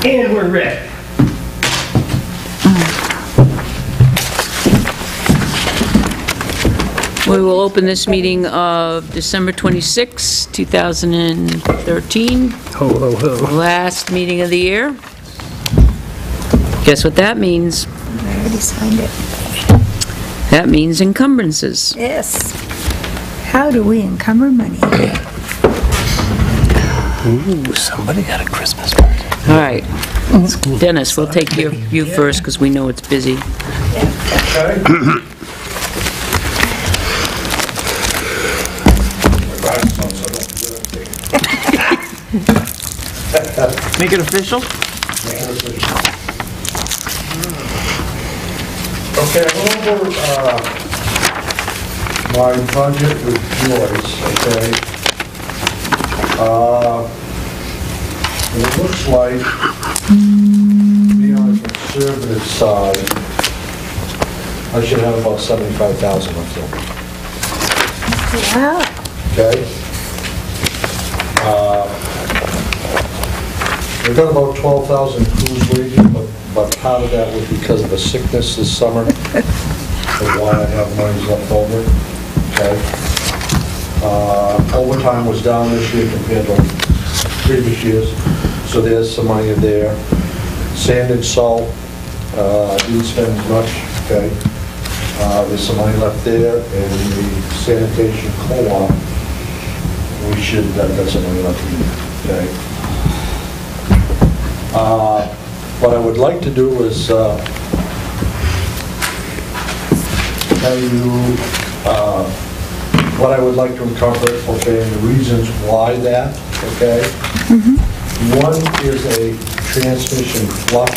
And we're ready. We will open this meeting of December 26, 2013. Ho, ho, ho. Last meeting of the year. Guess what that means? I already signed it. That means encumbrances. Yes. How do we encumber money? Ooh, somebody got a Christmas present. All right. Dennis, we'll take you first because we know it's busy. Okay. Make it official? Okay, I went over my budget with Joyce, okay? It looks like, to be on the conservative side, I should have about 75,000 left over. Wow. Okay? We've got about 12,000 cruise wages, but part of that was because of a sickness this summer. That's why I have money left over. Okay? Overtime was down this year compared to previous years, so there's some money there. Sand and salt, didn't spend as much, okay? There's some money left there, and the sanitation co-op, we should, that's some money left in there, okay? What I would like to do is tell you what I would like to encumber, okay, and the reasons why that, okay? One is a transmission flush,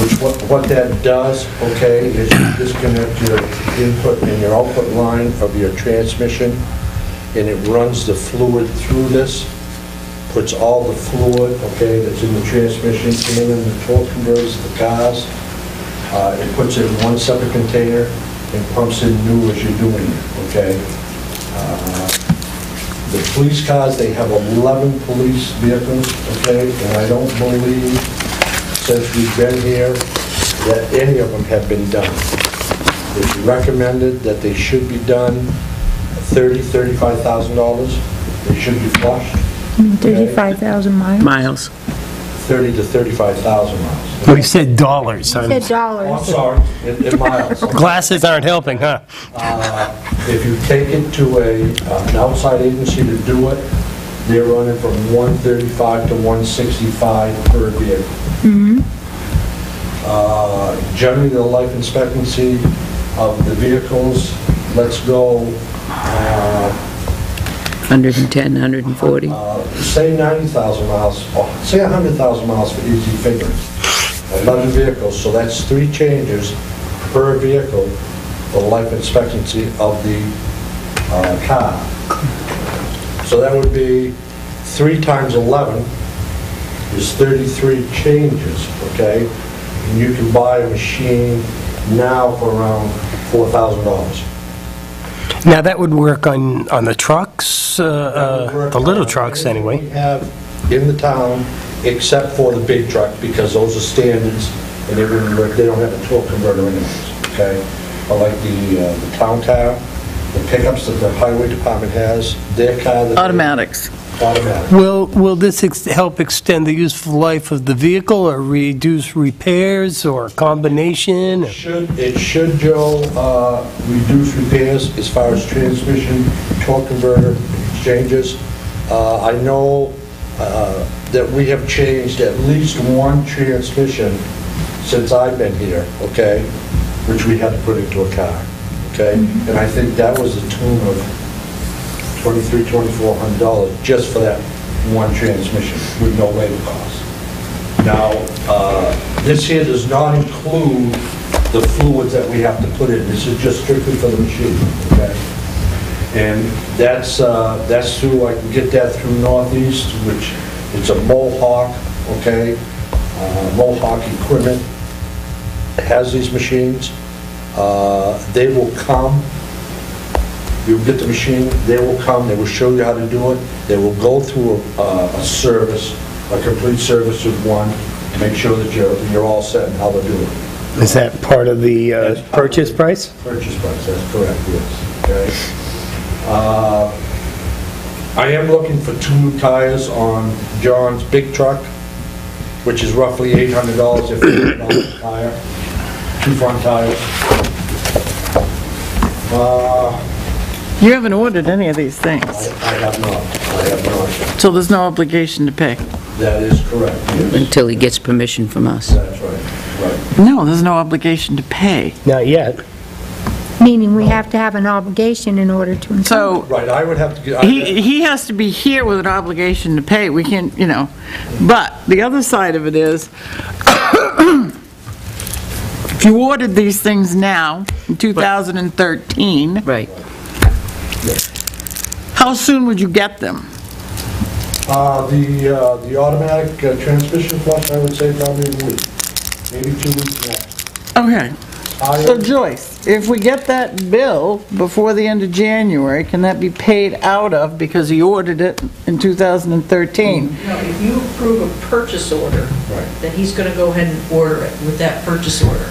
which what that does, okay, is you disconnect your input and your output line of your transmission, and it runs the fluid through this, puts all the fluid, okay, that's in the transmission and in the torque converters of the cars. It puts it in one separate container and pumps in new as you're doing it, okay? The police cars, they have 11 police vehicles, okay, and I don't believe, since we've been here, that any of them have been done. It's recommended that they should be done $35,000. They should be flushed. 35,000 miles? Miles. 30 to 35,000 miles. Oh, you said dollars. Said Oh, I'm dollars. sorry, in miles. Glasses aren't helping, huh? If you take it to an outside agency to do it, they're running from 135 to 165 per vehicle. Generally, the life expectancy of the vehicles, let's go 110, 140. say 90,000 miles, or say 100,000 miles for easy figures. 11 vehicles, so that's 3 changes per vehicle for the life expectancy of the car. So that would be 3 times 11 is 33 changes, okay? And you can buy a machine now for around $4,000. Now, that would work on the trucks, the little trucks anyway. We have in the town, except for the big truck, because those are standards, and they don't have a torque converter anyways, okay? But like the town car, the pickups that the highway department has, their car... Automatics. Automatic. Will this help extend the useful life of the vehicle, or reduce repairs, or a combination? It should, Joe, reduce repairs as far as transmission, torque converter exchanges. I know that we have changed at least one transmission since I've been here, okay, which we had to put into a car, okay? And I think that was the tune of $2,300–2,400 just for that one transmission with no labor costs. Now, this here does not include the fluids that we have to put in. This is just strictly for the machine, okay? And that's through, I can get that through Northeast, which it's a Mohawk, okay? Mohawk equipment has these machines. They will come. You'll get the machine, they will come, they will show you how to do it, they will go through a service, a complete service with one, make sure that you're all set in how to do it. Is that part of the purchase price? Purchase price, that's correct, yes. Okay. I am looking for 2 new tires on John's big truck, which is roughly $800 if you get on the tire. 2 front tires. You haven't ordered any of these things, I have not. so there's no obligation to pay. That is correct, yes. Until he gets permission from us. That's right. No, there's no obligation to pay. Not yet. Meaning we have to have an obligation in order to encumber. So Right, I would have to get... he has to be here with an obligation to pay. We can't, But the other side of it is, if you ordered these things now, in 2013, Right. how soon would you get them? The automatic transmission flush, I would say probably a week, maybe 2 weeks now. Okay. So Joyce, if we get that bill before the end of January, can that be paid out of because he ordered it in 2013? No, if you approve a purchase order, Right. then he's going to go ahead and order it with that purchase order.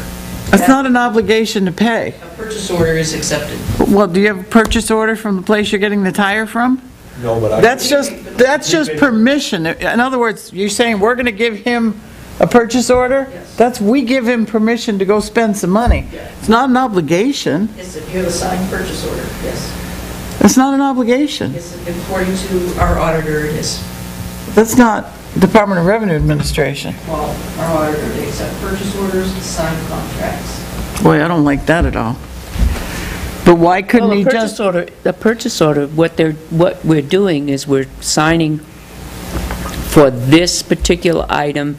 It's not an obligation to pay. A purchase order is accepted. Well, do you have a purchase order from the place you're getting the tire from? No, but I... That's just permission. In other words, you're saying we're going to give him a purchase order? Yes. We give him permission to go spend some money. Yeah. It's not an obligation. Yes, if you have a signed purchase order, yes. It's not an obligation. Yes, according to our auditor, it is. That's not Department of Revenue Administration. Well, our auditor, they accept purchase orders and sign contracts. Boy, I don't like that at all. But why couldn't Well, he the purchase just... order, what we're doing is we're signing for this particular item.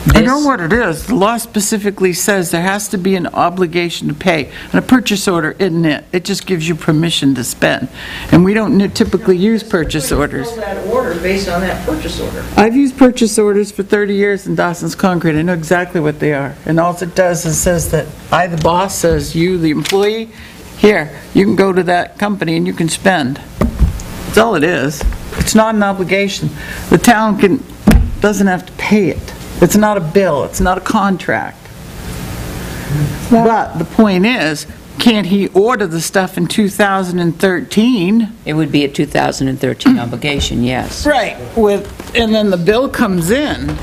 I know what it is. The law specifically says there has to be an obligation to pay. And a purchase order isn't it. It just gives you permission to spend. And we don't typically use purchase orders. Fill that order based on that purchase order. I've used purchase orders for 30 years in Dawson's Concrete. I know exactly what they are. And all it does is says that I, the boss, says you, the employee, here, you can go to that company and you can spend. That's all it is. It's not an obligation. The town doesn't have to pay it. It's not a bill. It's not a contract. But the point is, can't he order the stuff in 2013? It would be a 2013 obligation, yes. Right. And then the bill comes in.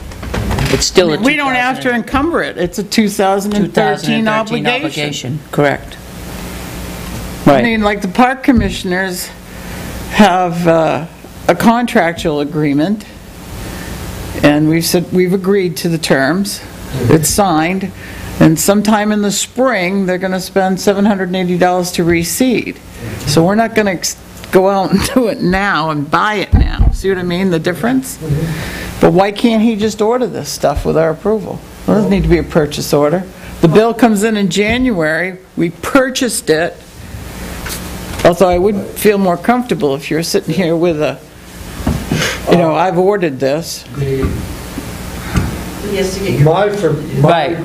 It's still a We don't have to encumber it. It's a 2013 obligation. Correct. I Right. mean, like the park commissioners have a contractual agreement, and we've agreed to the terms. It's signed, and sometime in the spring, they're going to spend $780 to reseed. So we're not going to go out and do it now and buy it now. See what I mean, the difference? But why can't he just order this stuff with our approval? There doesn't need to be a purchase order. The bill comes in January, we purchased it, although I would feel more comfortable if you're sitting here with I've ordered this. He has to get your... Right.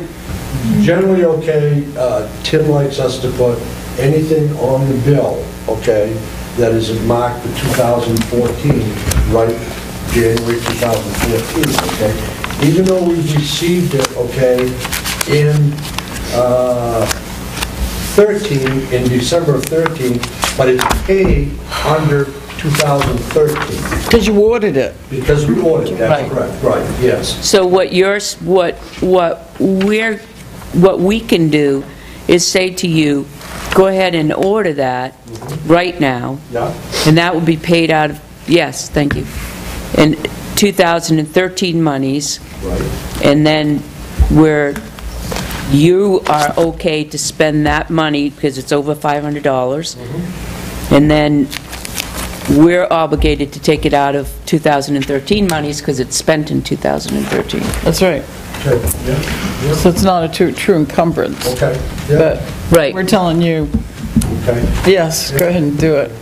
Generally, okay, Tim likes us to put anything on the bill, okay, that is marked for 2014, right, January 2014, okay? Even though we received it, okay, in 13, in December of 13, but it's paid under 2013. Because you ordered it. Because we ordered it, that's Right. correct, right, yes. So what we can do is say to you, go ahead and order that right now, Yeah, and that will be paid out of, yes, thank you, in 2013 monies, right. and then you are okay to spend that money because it's over $500, and then we're obligated to take it out of 2013 monies because it's spent in 2013. That's right. Okay, yeah, So it's not a true encumbrance. yeah, okay, yeah, But Right. we're telling you, okay. yes, go ahead and do it.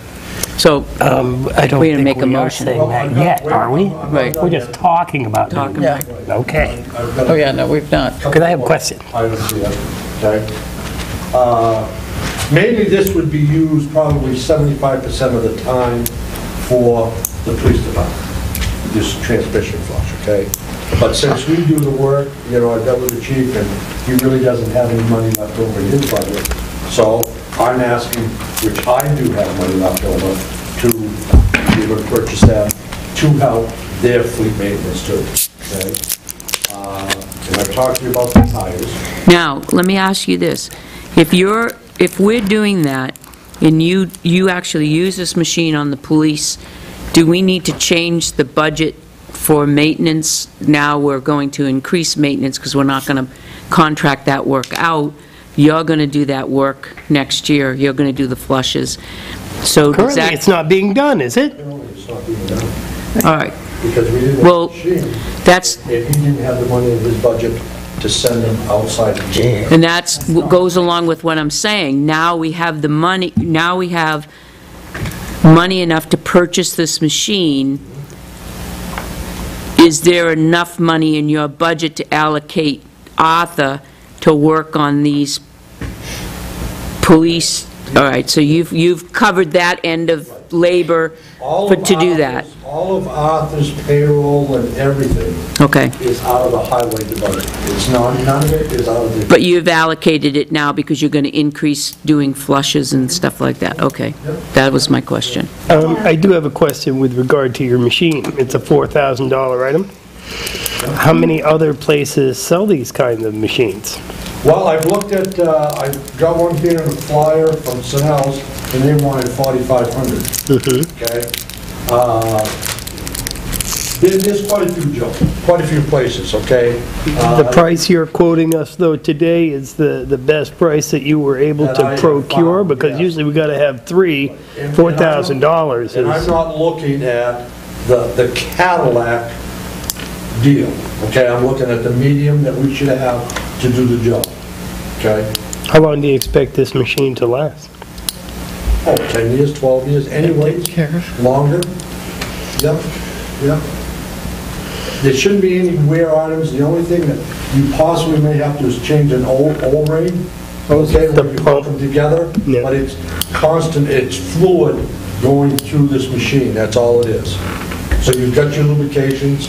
So, I don't We're gonna think make a we are motion. saying that yet, are we? Right. We're just talking about doing Yeah. it. Okay. Oh, yeah, no, we've not. Because I have a question. I don't see that, okay? Maybe this would be used probably 75% of the time for the police department, this transmission flush, okay? But since we do the work, you know, I've got with the chief, and he really doesn't have any money left over in his budget. So I'm asking, which I do have money left over, to be able to purchase that to help their fleet maintenance too, okay? And I've talked to you about the tires. Now, let me ask you this. If we're doing that, and you actually use this machine on the police, do we need to change the budget for maintenance? Now we're going to increase maintenance because we're not going to contract that work out. You're going to do that work next year. You're going to do the flushes. So does Currently, that... it's not being done, is it? No, it's not being done, All right. because we didn't have Well, the machine. that's... If he didn't have the money in his budget to send them outside the jail. And that's what goes along with what I'm saying. Now we have the money, now we have money enough to purchase this machine. Is there enough money in your budget to allocate Arthur to work on these police? All right, so you've covered that end of labor to do that. All of Arthur's payroll and everything Okay. is out of the highway department. It's not, none of it is out of the... But you've allocated it now because you're going to increase doing flushes and stuff like that. Okay. That was my question. I do have a question with regard to your machine. It's a $4,000 item. How many other places sell these kinds of machines? Well, I've looked at, I got one here in a flyer from Sunel's, and they wanted $4,500. Okay? There's quite a few, Joe, quite a few places, okay? The price you're quoting us, though, today is the best price that you were able That to I have procure? found, Because yeah. usually we got to have three, And $4,000 And I'm is... not looking at the Cadillac deal, okay? I'm looking at the medium that we should have to do the job, okay? How long do you expect this machine to last? Oh, 10 years, 12 years, anyway, longer. Yep, yep. There shouldn't be any wear items. The only thing that you possibly may have to is change an O-ring, okay, The where you put pump. them together, Yeah. but it's constant, it's fluid going through this machine, that's all it is. So you've got your lubrications.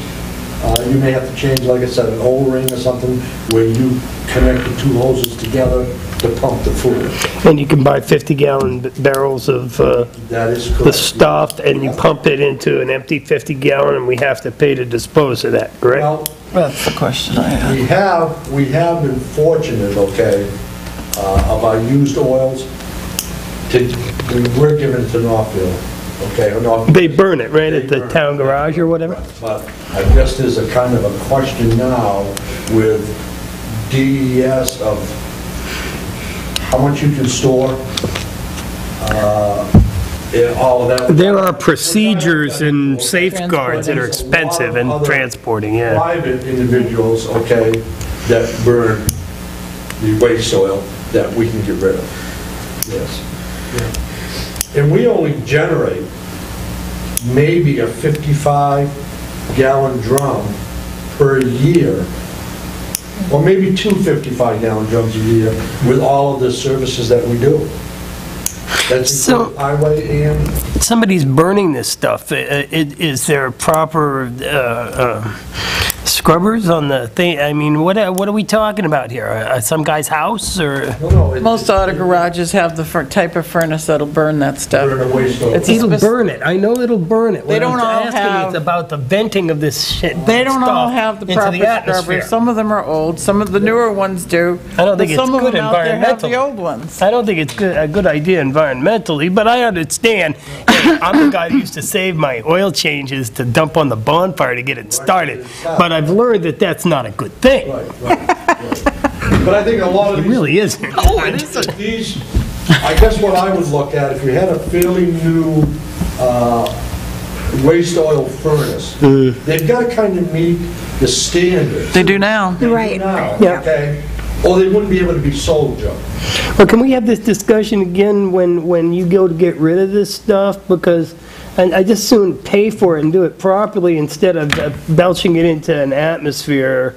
You may have to change, like I said, an O-ring or something where you connect the two hoses together to pump the fluid. And you can buy 50-gallon barrels of That is correct. the stuff, and you pump it into an empty 50-gallon, and we have to pay to dispose of that, correct? Well, That's the question I had. we have been fortunate, okay, of our used oils, we're giving it to Northfield, okay? or North- They burn it, right, They at the burn it. town garage or whatever? But I guess there's a kind of a question now with DES of how much you can store, all of that. There are procedures and safeguards that are expensive in transporting, yeah. Private individuals, okay, that burn the waste oil that we can get rid of. Yes. And we only generate maybe a 55-gallon drum per year, or maybe two 55-gallon drums a year with all of the services that we do. That's So- including highway and... Somebody's burning this stuff. Is there proper scrubbers on the thing? I mean, what are we talking about here? Some guy's house, or? No, Most auto garages have the type of furnace that'll burn that stuff. burn a waste oil. It's a It'll spec- burn it. I know it'll burn it. They What don't I'm all asking have- is about the venting of this shit. They don't all stuff have the into proper atmosphere. scrubbers. Some of them are old, some of the newer ones do. I don't think but it's some of good them out there have the environmentally. old ones. I don't think it's a good idea environmentally, but I understand. I'm the guy who used to save my oil changes to dump on the bonfire to get it started. But I've learned that that's not a good thing. Right. But I think a lot of It these... really isn't. These, I guess what I would look at, if you had a fairly new waste oil furnace, they've got to kind of meet the standards. They do now. Right, Now, yeah. okay? Or they wouldn't be able to be sold, Joe. Well, can we have this discussion again when you go to get rid of this stuff? Because I just soon pay for it and do it properly instead of belching it into an atmosphere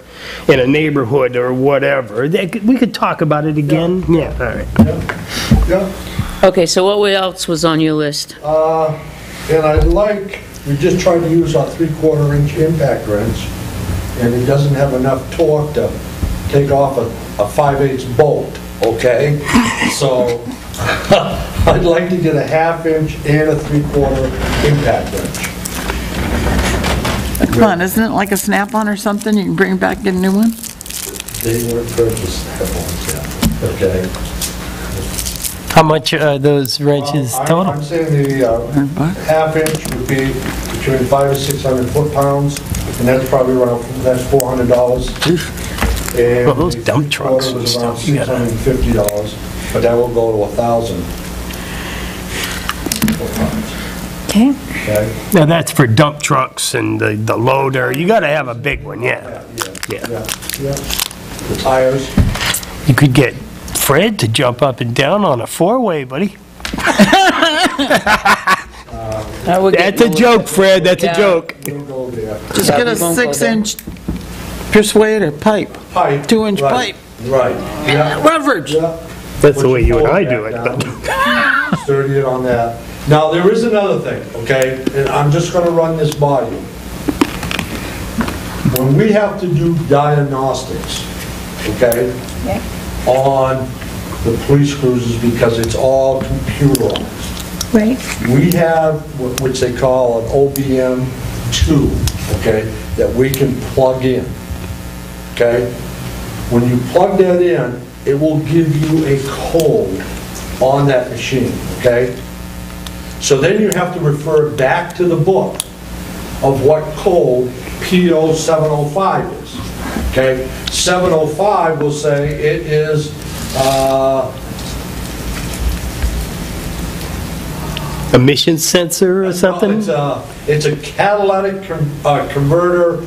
in a neighborhood or whatever. We could talk about it again? Yeah, all right. Yeah. Okay, so what else was on your list? And we just tried to use our 3/4-inch impact wrench and it doesn't have enough torque to take off a 5/8 bolt, okay? So I'd like to get a 1/2 inch and a 3/4 impact wrench. Come on, isn't it like a Snap-on or something? You can bring back, get a new one? They weren't purchased at once, yeah, okay? How much are those wrenches total? I'm saying the 1/2 inch would be between 500 and 600 foot-pounds, and that's probably around, that's $400. And Well, those the dump trucks 3/4 and was around stuff, you gotta- $650, but that will go to 1,000. Okay. Okay? Now, that's for dump trucks and the loader. You gotta have a big one, yeah. Yeah. The tires. You could get Fred to jump up and down on a four-way, buddy. That's a joke, Fred, that's a joke. We'll go there. Just Yeah, get a we won't go 6-inch persuader pipe, Pipe. 2-inch right, pipe, Right, yeah. leverage. Yeah. That's the way you and I Put do your it, pole but... back down, sturdy it on that. Now, there is another thing, okay, and I'm just gonna run this by you. When we have to do diagnostics, okay, on the police cruisers, because it's all computerized, Right. we have, which they call an OBM2, okay, that we can plug in, okay? When you plug that in, it will give you a code on that machine, okay? So then you have to refer back to the book of what code PO 705 is, okay? 705 will say it is, Emission sensor or something? It's a catalytic converter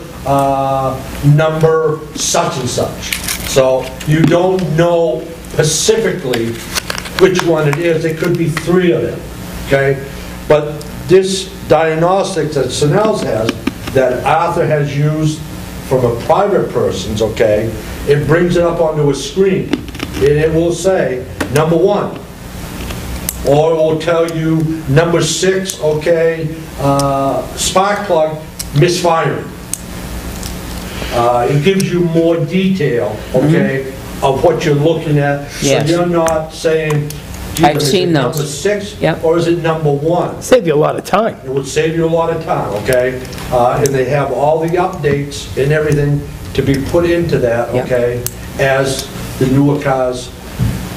number such and such. So you don't know specifically which one it is. It could be 3 of them, okay? But this diagnostics that Sunel's has, that Arthur has used from a private person's, okay, it brings it up onto a screen. And it will say, number 1, or it will tell you, number 6, okay, spark plug misfiring. It gives you more detail, okay, of what you're looking at. Yes. So you're not saying, gee, I've is it seen those. number 6? Yep. Or is it number 1? Save you a lot of time. It would save you a lot of time, okay? And they have all the updates and everything to be put into that, Yep. okay, as the newer cars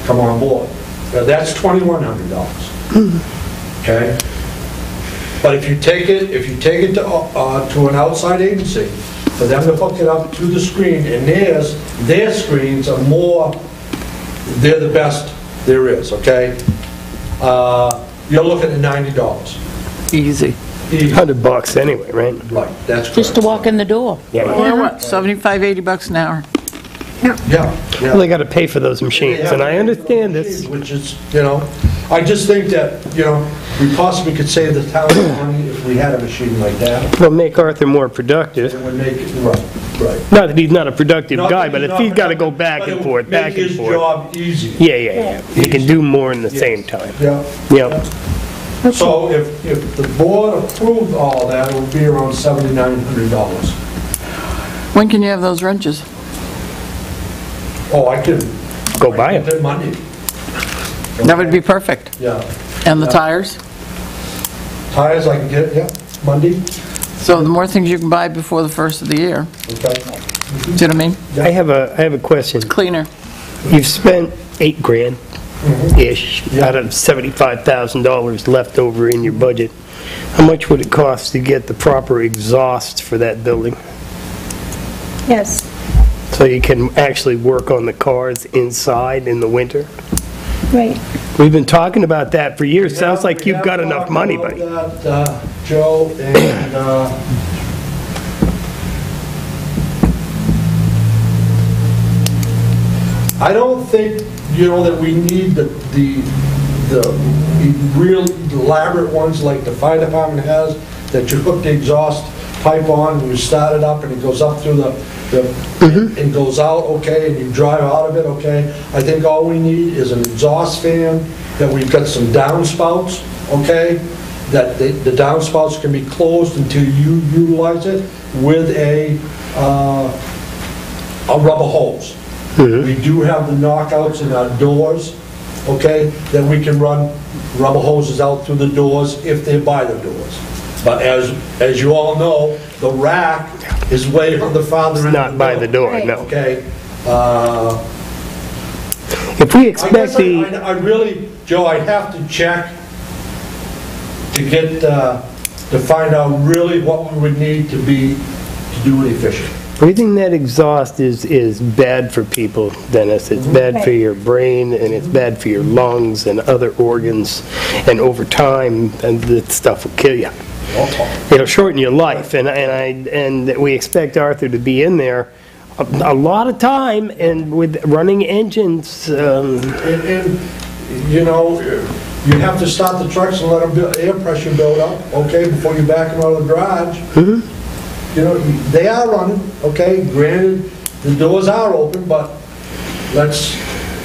come on board. Now, that's $2,100, okay? But if you take it to an outside agency, for them to hook it up to the screen, and their screens are more, they're the best there is, okay? You're looking at $90. Easy. Easy. $100 anyway, right? Right, that's correct. Just to walk in the door. Yeah. Or what, 75, 80 bucks an hour? Yeah, Well, they yeah. gotta pay for those machines, and I understand this. Which is, I just think that, we possibly could save the town money if we had a machine like that. It'll make Arthur more productive. It would make it, right. Not that he's not a productive Not guy, that but if not he's gotta go productive, back but and it forth, would back Make and his forth. job easy. Yeah. He can do more in the same time. Yeah. Yep. So if the board approved all that, it would be around $7,900. When can you have those wrenches? Oh, I could. Go buy I them. could Monday. That would be perfect. Yeah. And the tires? Tires I can get, yeah, Monday. So the more things you can buy before the first of the year, Okay. do you know what I mean? I have a question. Cleaner. You've spent $8 grand-ish out of $75,000 left over in your budget. How much would it cost to get the proper exhaust for that building? Yes. So you can actually work on the cars inside in the winter? Right. We've been talking about that for years. Sounds like you've got enough money, buddy. We have talked about that, Joe, and I don't think, that we need the real elaborate ones like the fire department has, that you hook the exhaust pipe on, and you start it up, and it goes up through and goes out, okay, and you drive out of it, okay. I think all we need is an exhaust fan, that we've got some downspouts, okay, that the downspouts can be closed until you utilize it with a rubber hose. We do have the knockouts in our doors, okay, that we can run rubber hoses out through the doors if they're by the doors. But as you all know, the rack is way on the farther end. It's not by the door, no. Okay. If we I expect guess the, I really, Joe, I'd have to check to get, to find out really what we would need to do it efficient. breathing that exhaust is bad for people, Dennis. It's bad for your brain, and it's bad for your lungs and other organs, and over time, and that stuff will kill you. It'll shorten your life, and we expect Arthur to be in there a lot of time, and with running engines, And, you know, you have to start the trucks and let them air pressure build up, okay, before you back them out of the garage. You know, they are running, okay, granted, the doors are open, but let's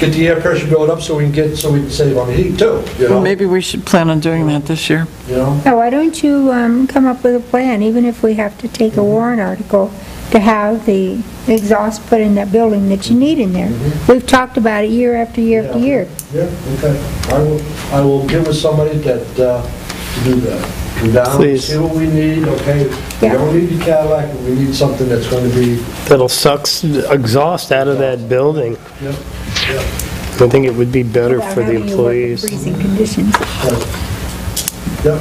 get the air pressure build up so we can save on the heat too, you Well, know? maybe we should plan on doing that this year. You know? Now, why don't you come up with a plan, even if we have to take a warrant article, to have the exhaust put in that building that you need in there? We've talked about it year after year after year. Yeah, okay. I will get with somebody that, to do that. Come down, Please. see what we need, okay? We Yeah. don't need the Cadillac, but we need something that's going to be, that'll suck exhaust out of that building. yep, yep. I think it would be better Without for the having to work in employees. freezing conditions. Yep,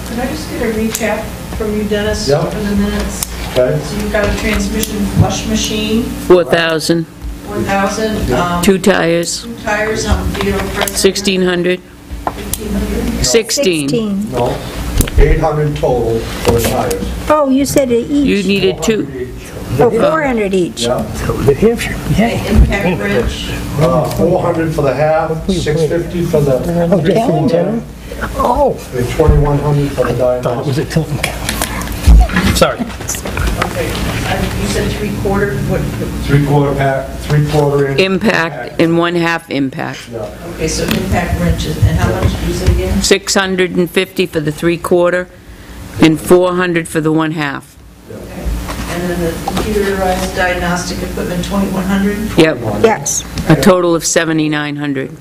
Could I just get a recap from you, Dennis, Yeah. for the minutes? okay. So you've got a transmission flush machine, 4,000, 4,000. 2 tires, Two tires, do you know the price? 1,600, 1,500. 16. No, 800 total for the tires. Oh, you said it You each. needed 2. 400 each. Oh, 400 each. Yeah. New Hampshire, Okay, impact wrench, 400 for the half, 650 for the, Oh, just in general? Oh, and 2,100 for the thought it diagnostic. was a Tilton County. Sorry. okay. You said three-quarter, what, Three-quarter pack, three-quarter inch. Impact and 1/2 impact. Yeah. okay, so impact wrenches, and how much did you say again? 650 for the 3/4 and 400 for the 1/2. And then the computerized diagnostic equipment, 2,100? Yep, Yes. a total of 7,900.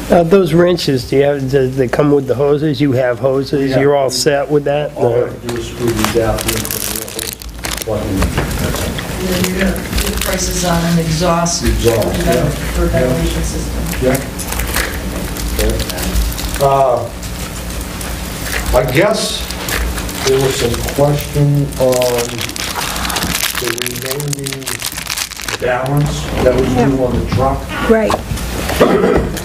Those wrenches, do they come with the hoses? You have hoses? Yeah. You're all set with that? All I have to do is screw these out here and put the And then you're gonna put prices on an exhaust. Exhaust, yeah. For ventilation system. Yeah. I guess there was some question on the remaining balance that was due on the truck Right.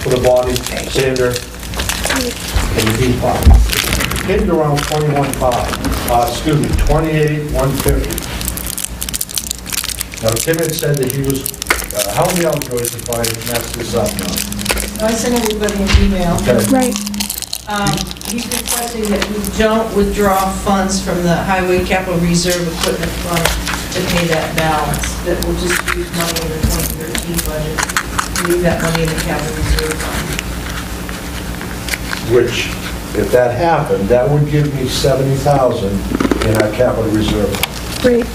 for the body sander and the heat pump. It came to around 28,150. Now, Tim had said that he was, help me out, Joyce, if I mess this up now. I sent everybody an email. Okay. Right. He's requesting that we don't withdraw funds from the Highway Capital Reserve Equipment Fund to pay that balance, that we'll just use money in the 2013 budget, leave that money in the capital reserve fund. Which, if that happened, that would give me 70,000 in our capital reserve. Great.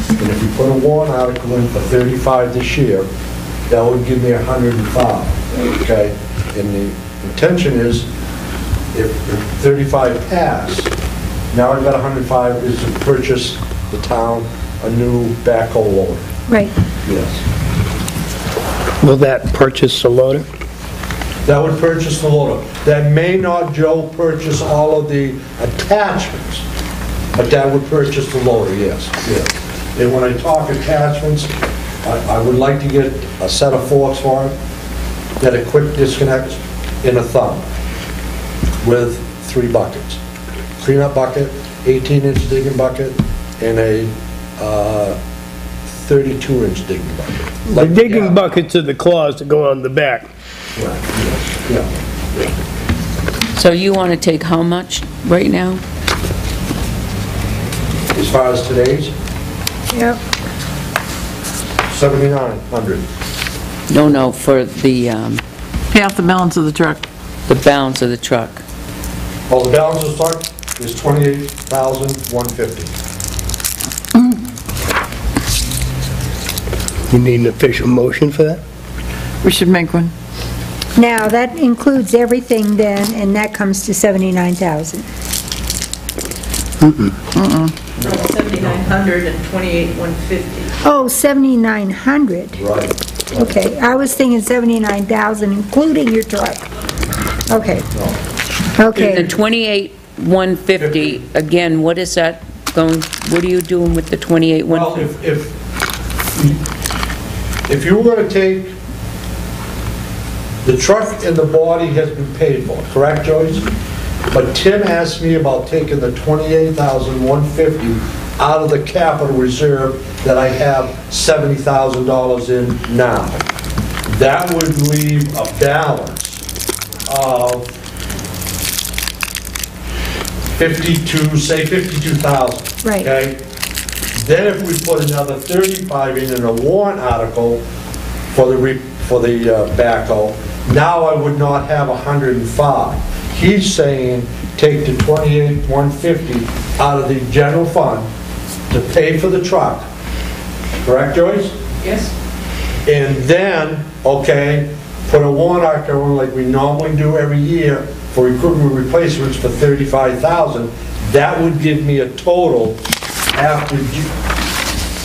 And if you put a warrant article in for 35 this year, that would give me 105, okay? And the intention is, if 35 pass, now I've got 105 is to purchase the town a new backhoe loader. Right. Yes. Will that purchase the loader? That would purchase the loader. That may not, Joe, purchase all of the attachments, but that would purchase the loader, yes, yes. And when I talk attachments, I would like to get a set of forks for it, that a quick disconnect and a thumb with 3 buckets. Cleanup bucket, 18-inch digging bucket, and a 32-inch digging bucket. The digging buckets are the claws that go on the back. Right, yes, yeah. So you want to take how much right now? As far as today's, Yep. 7,900. No, for the Pay off the balance of the truck. balance of the truck. Well, the balance of stock is $28,150. You need an official motion for that? We should make one. Now, that includes everything then, and that comes to 79,000. 7,900 and 28,150. Oh, 7,900. Right. Okay, I was thinking 79,000, including your truck. Okay. The Okay, 28,150, again, what is that going, what are you doing with the Well, 28,150? if you were to take, the truck and the body has been paid for, correct, Joyce? But Tim asked me about taking the $28,150 out of the capital reserve that I have $70,000 in now. That would leave a balance of 52, say 52,000. Right. Okay? Then if we put another 35 in a warrant article for the backhoe, now I would not have 105. He's saying take the 28,150 out of the general fund to pay for the truck. Correct, Joyce? Yes? And then, okay, put a warrant article in like we normally do every year for equipment replacements for $35,000. That would give me a total after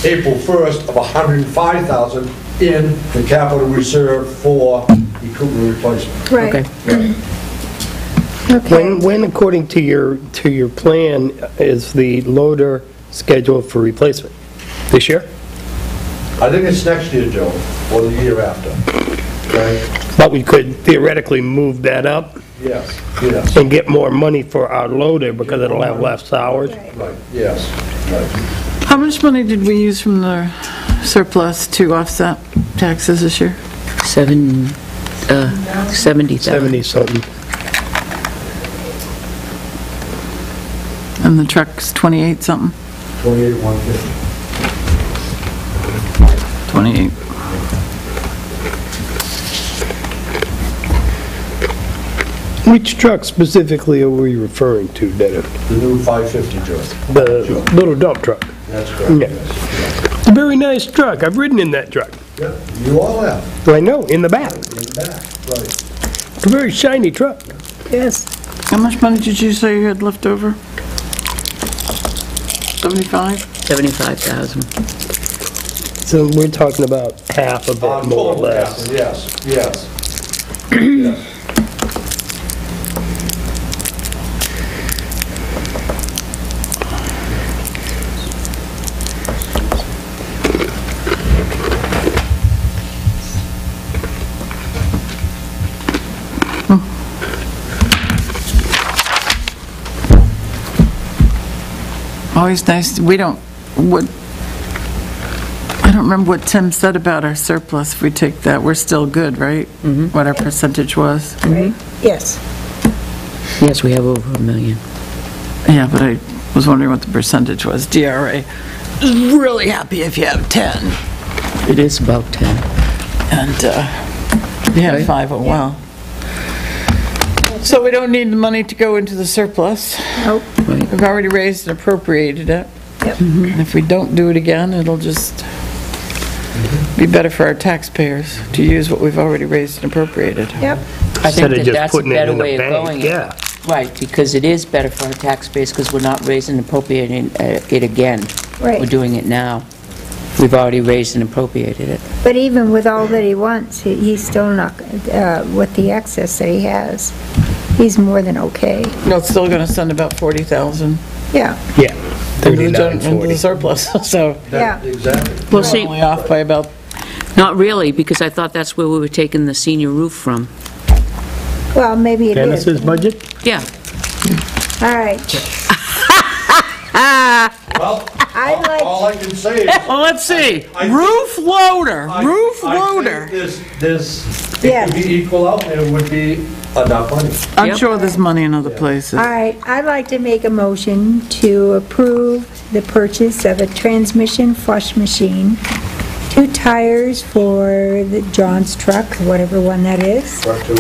April 1st of $105,000 in the capital reserve for equipment replacement. right. Okay. Okay. When according to your plan, is the loader scheduled for replacement? This year? I think it's next year, Joe, or the year after. Okay? But we could theoretically move that up Yes, yes, and get more money for our loader because it'll have less hours. right, yes, right. How much money did we use from the surplus to offset taxes this year? 70,000. 70-something. And the truck's 28 something? 28,150. 28. Which truck specifically are we referring to, Dennis? The new 550, Joe. The little dump truck? That's correct, Yeah. yes. It's a very nice truck. I've ridden in that truck. Yeah, you all have, I know, in the back. in the back, right. It's a very shiny truck. Yes. How much money did you say you had left over? 75? 75,000. So we're talking about half of it, more or Total, less. yes, yes. Yes. Always nice, I don't remember what Tim said about our surplus. If we take that, we're still good, right? What our percentage was. Right. Yes. Yes, we have over $1 million. Yeah, but I was wondering what the percentage was. DRA is really happy if you have 10. It is about 10. And you have 5, oh well. So we don't need the money to go into the surplus. Nope. Right. We've already raised and appropriated it. Yep. And if we don't do it again, it'll just be better for our taxpayers to use what we've already raised and appropriated. Yep. I Instead think of that just that's a putting it better in the way of bank, going. yeah. Right, because it is better for our taxpayers because we're not raising and appropriating it again. Right. We're doing it now. We've already raised and appropriated it. But even with all that he wants, he's still not, with the excess that he has, he's more than okay. No, it's still gonna send about 40,000 Yeah. Yeah, into the 39.40. surplus, so Yeah. Exactly. Well, we're see, only off by about, not really, because I thought that's where we were taking the senior roof from. Well, maybe it is. Dennis's budget? Yeah. All right. Well, I like- all I can say is. well, let's see, I- roof loader, I- roof I think loader. this, Yes. it could be equal out, and it would be enough money. I'm Yep. sure there's money in other places. All right, I'd like to make a motion to approve the purchase of a transmission flush machine, 2 tires for the John's truck, whatever one that is, Truck two.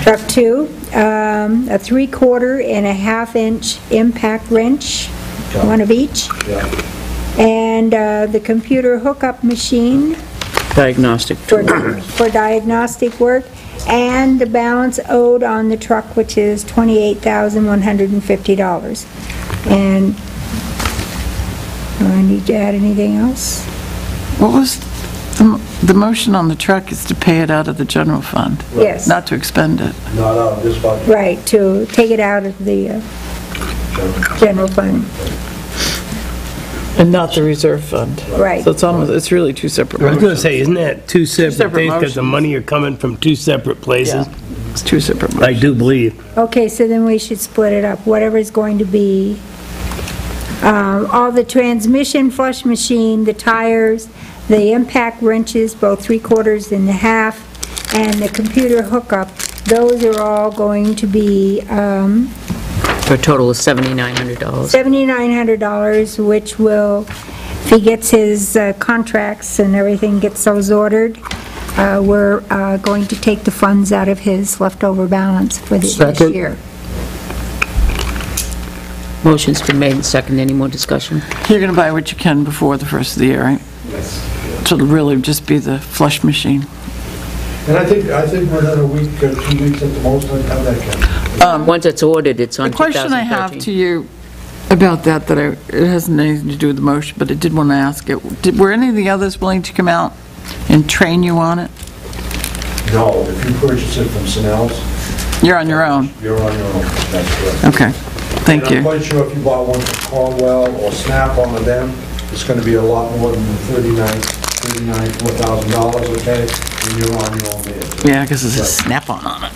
Truck 2, a 3/4 and a 1/2-inch impact wrench, one of each, Yeah. and the computer hookup machine Diagnostic for tool. for diagnostic work, and the balance owed on the truck, which is $28,150. And do I need to add anything else? What was, the motion on the truck is to pay it out of the general fund, Yes, not to expend it. Not out of this budget. right, to take it out of the general fund, And not the reserve fund. right. So it's almost, it's really two separate I was gonna motions. say, isn't that two separate separate things, because the motions. money are coming from two separate places? It's two separate I motions. do believe. Okay, so then we should split it up, whatever's going to be, all the transmission flush machine, the tires, the impact wrenches, both 3/4 and the 1/2, and the computer hookup, those are all going to be For a total of $7,900. $7,900, which will, if he gets his contracts and everything, gets those ordered, we're going to take the funds out of his leftover balance for this Second. year. Motion's been made and seconded. Any more discussion? You're going to buy what you can before the first of the year, right? Yes. So it'll really just be the flush machine. And I think within a week or 2 weeks at the most, I'd have that can. Once it's ordered, it's on The 2013. question I have to you about that, it hasn't anything to do with the motion, but I did want to ask it. Were any of the others willing to come out and train you on it? No, if you purchase it from Snell's, You're on your own? you're on your own, that's correct. Okay, thank And I'm you. quite sure if you bought one from Cornwell or Snap-on of them, it's gonna be a lot more than $4,000, okay? And you're on your own there. Yeah, because there's a snap-on on it.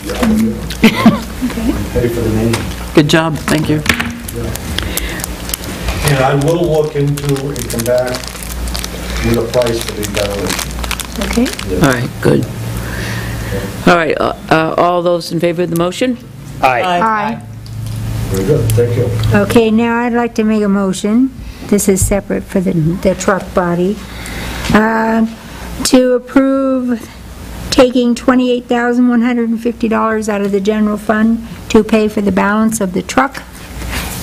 Pay for the name. Good job, thank you. And I will look into and come back with a price for the evaluation. Okay? All right, good. All right, all those in favor of the motion? Aye. Aye. Very good, thank you. Okay, now I'd like to make a motion, this is separate for the truck body, to approve taking $28,150 out of the general fund to pay for the balance of the truck,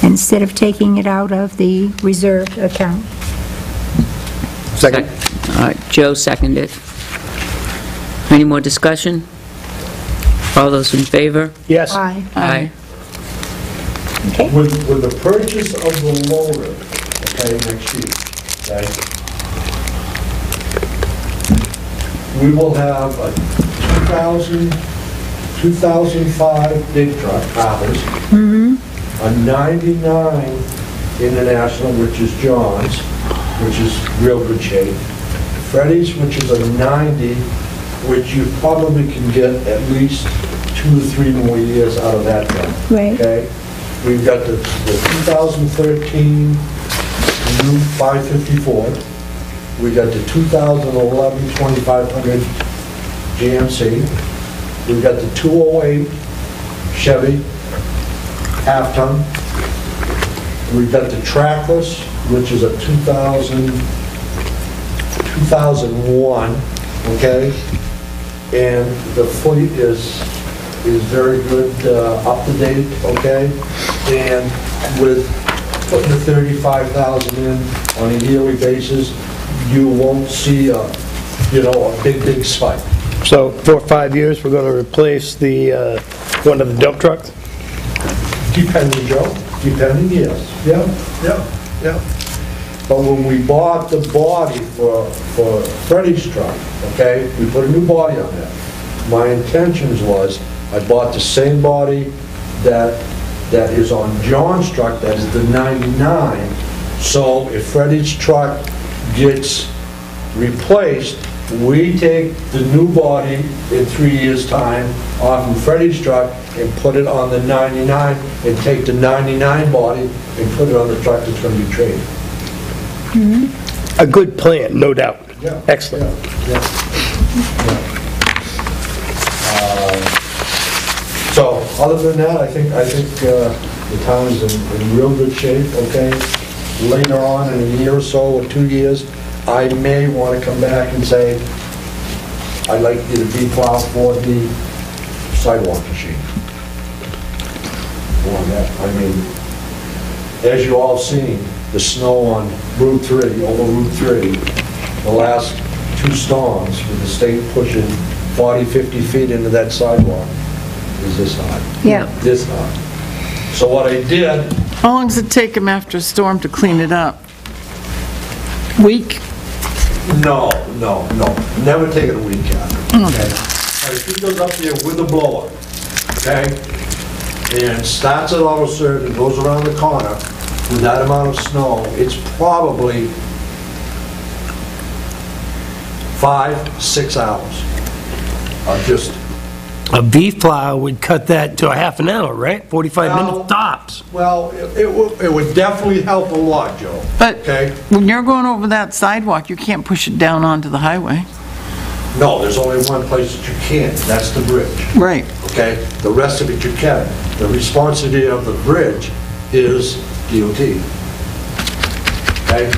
instead of taking it out of the reserve account. Second. All right, Joe seconded. Any more discussion? All those in favor? Yes. Aye. Aye. Okay? With the purchase of the loader, okay, next year, okay? We will have a 2005 big truck, Harvest, a 99 International, which is John's, which is real good shape, Freddy's, which is a 90, which you probably can get at least 2 or 3 more years out of that truck. Right. Okay? We've got the 2013 new 554. We got the 2011 2500 GMC. We've got the 208 Chevy half-ton. We've got the trackless, which is a 2001, okay? And the fleet is very good, up to date, okay? And with putting the 35,000 in on a yearly basis, you won't see a big spike. So 4 or 5 years, we're gonna replace the, one of the dump trucks? Depending, Joe, depending, yes. Yeah. But when we bought the body for Freddie's truck, okay, we put a new body on that. My intentions was, I bought the same body that is on John's truck, that is the 99. So if Freddie's truck gets replaced, we take the new body in 3 years' time off of Freddie's truck and put it on the 99, and take the 99 body and put it on the truck that's gonna be traded. A good plan, no doubt. Yeah. Excellent. Yeah. So, other than that, I think the town is in real good shape, okay? Later on in a year or so, or 2 years, I may want to come back and say, I'd like you to be plow for the sidewalk machine. On that, I mean, as you all seen, the snow on Route 3, over Route 3, the last 2 storms with the state pushing 40, 50 feet into that sidewalk is this high. Yeah. This high. So what I did, How long does it take them after a storm to clean it up? Week? no, never take it a week, Kathy. Okay? If he goes up there with a blower, okay, and starts at auto serve and goes around the corner with that amount of snow, it's probably 5-6 hours of just, A V-plow would cut that to a half an hour, right? 45 Well- minutes tops. well, it would definitely help a lot, Joe. But Okay? when you're going over that sidewalk, you can't push it down onto the highway. No, there's only one place that you can't, that's the bridge. Right. Okay? The rest of it you can. The responsibility of the bridge is DOT. Okay?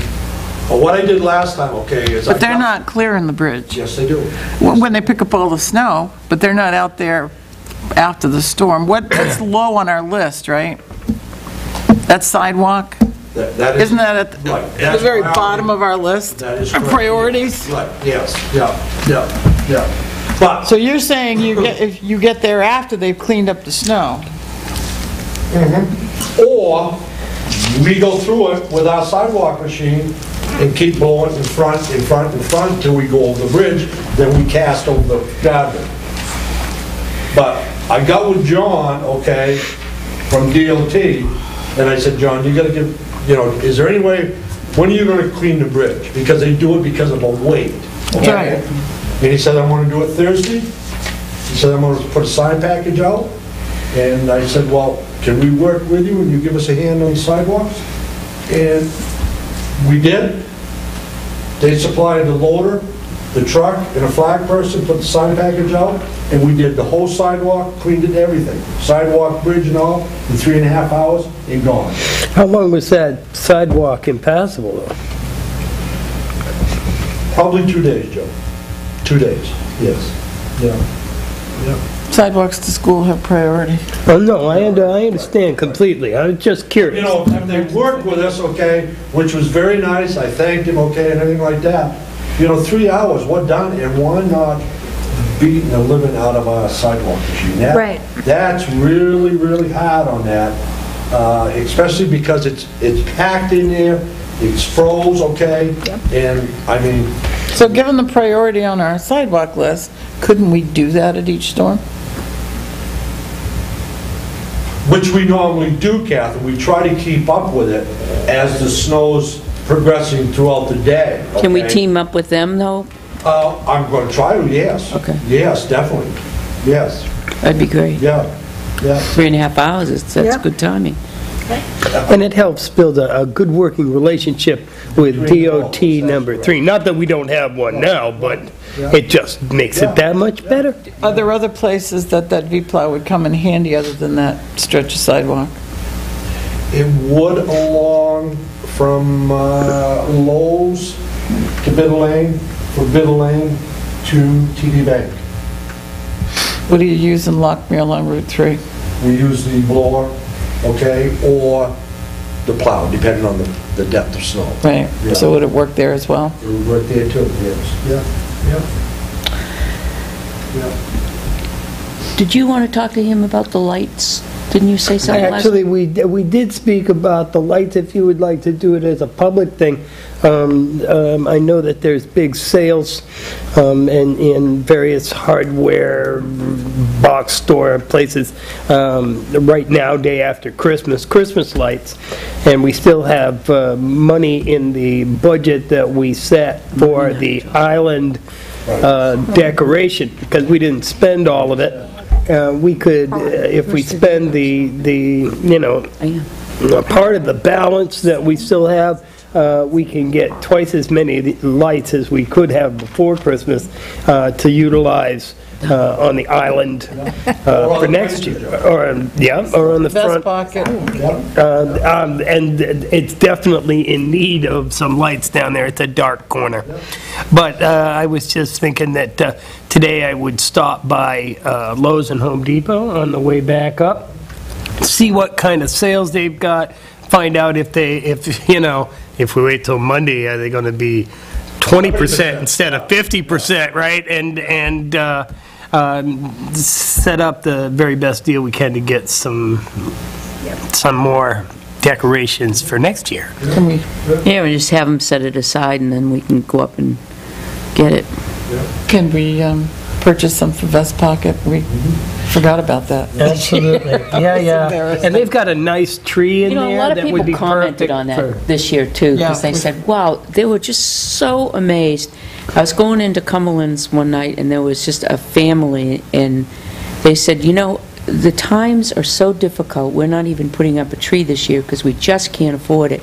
But what I did last time, okay, is I... But they're not clearing the bridge. Yes, they do. When they pick up all the snow, but they're not out there after the storm. That's low on our list, right? That sidewalk? That is... Isn't that at Right, the that's very priority. bottom of our list? That is Our correct. priorities? Right, yes, yeah. But, So you're saying if you get there after they've cleaned up the snow? or we go through it with our sidewalk machine and keep blowing in front till we go over the bridge, then we cast over the guardrail. But I got with John, okay, from DOT, and I said, John, you gotta give, is there any way, when are you gonna clean the bridge? Because they do it because of a weight, okay? Right. And he said, I'm gonna do it Thursday. He said, I'm gonna put a sign package out. And I said, well, can we work with you and you give us a hand on the sidewalks? And we did. They supplied the loader, the truck, and a flag person, put the sign package out, and we did the whole sidewalk, cleaned it, everything. Sidewalk, bridge and all, in 3.5 hours, and gone. How long was that sidewalk impassable, though? Probably 2 days, Joe. 2 days, yes. Yeah. Sidewalks to school have priority. Oh, no, I understand completely. I was just curious. If they worked with us, okay, which was very nice, I thanked him, okay, and everything like that. 3 hours, what done, and why not beating the living out of our sidewalk machine? Right. That's really, really hard on that, especially because it's packed in there, it's froze, okay? And, I mean, So given the priority on our sidewalk list, couldn't we do that at each storm? which we normally do, Kathy, we try to keep up with it as the snow's progressing throughout the day. Can we okay? team up with them, though? I'm going to try to, yes. Okay. Yes, definitely. Yes, That'd be great. yeah. 3.5 hours, that's Yeah. good timing. And it helps build a good working relationship with Between all DOT those, that's number right. 3. Not that we don't have one now, but it just makes it that much better. Are there other places that V-plow would come in handy other than that stretch of sidewalk? It would along from Lowe's to Bitter Lane, from Bitter Lane to TD Bank. What do you use in Lockmere along Route 3? We use the blower, okay, or the plow, depending on the depth of snow. Right, Yeah. so would it work there as well? It would work there too, yes. Yeah. Did you want to talk to him about the lights? Didn't you say something last? Actually, we did speak about the lights, if you would like to do it as a public thing. I know that there's big sales in various hardware box store places right now, day after Christmas lights, and we still have money in the budget that we set for the island decoration, because we didn't spend all of it. We could, if we spend the part of the balance that we still have, we can get twice as many lights as we could have before Christmas to utilize on the island for next year. Or on the Vest front. pocket. And it's definitely in need of some lights down there. It's a dark corner. But I was just thinking that today I would stop by Lowe's and Home Depot on the way back up, see what kind of sales they've got, find out if if we wait till Monday, are they going to be 20% instead of 50%, right? And set up the very best deal we can to get some more decorations for next year. Yeah, we just have them set it aside, and then we can go up and get it. Can we purchase some for Vest Pocket? We forgot about that. Absolutely. Yeah. And they've got a nice tree in You know, a there lot of that people would be commented perfect on for... that this year, too, because Yeah. they said, wow, they were just so amazed. I was going into Cumberland's one night, and there was just a family, and they said, the times are so difficult, we're not even putting up a tree this year because we just can't afford it.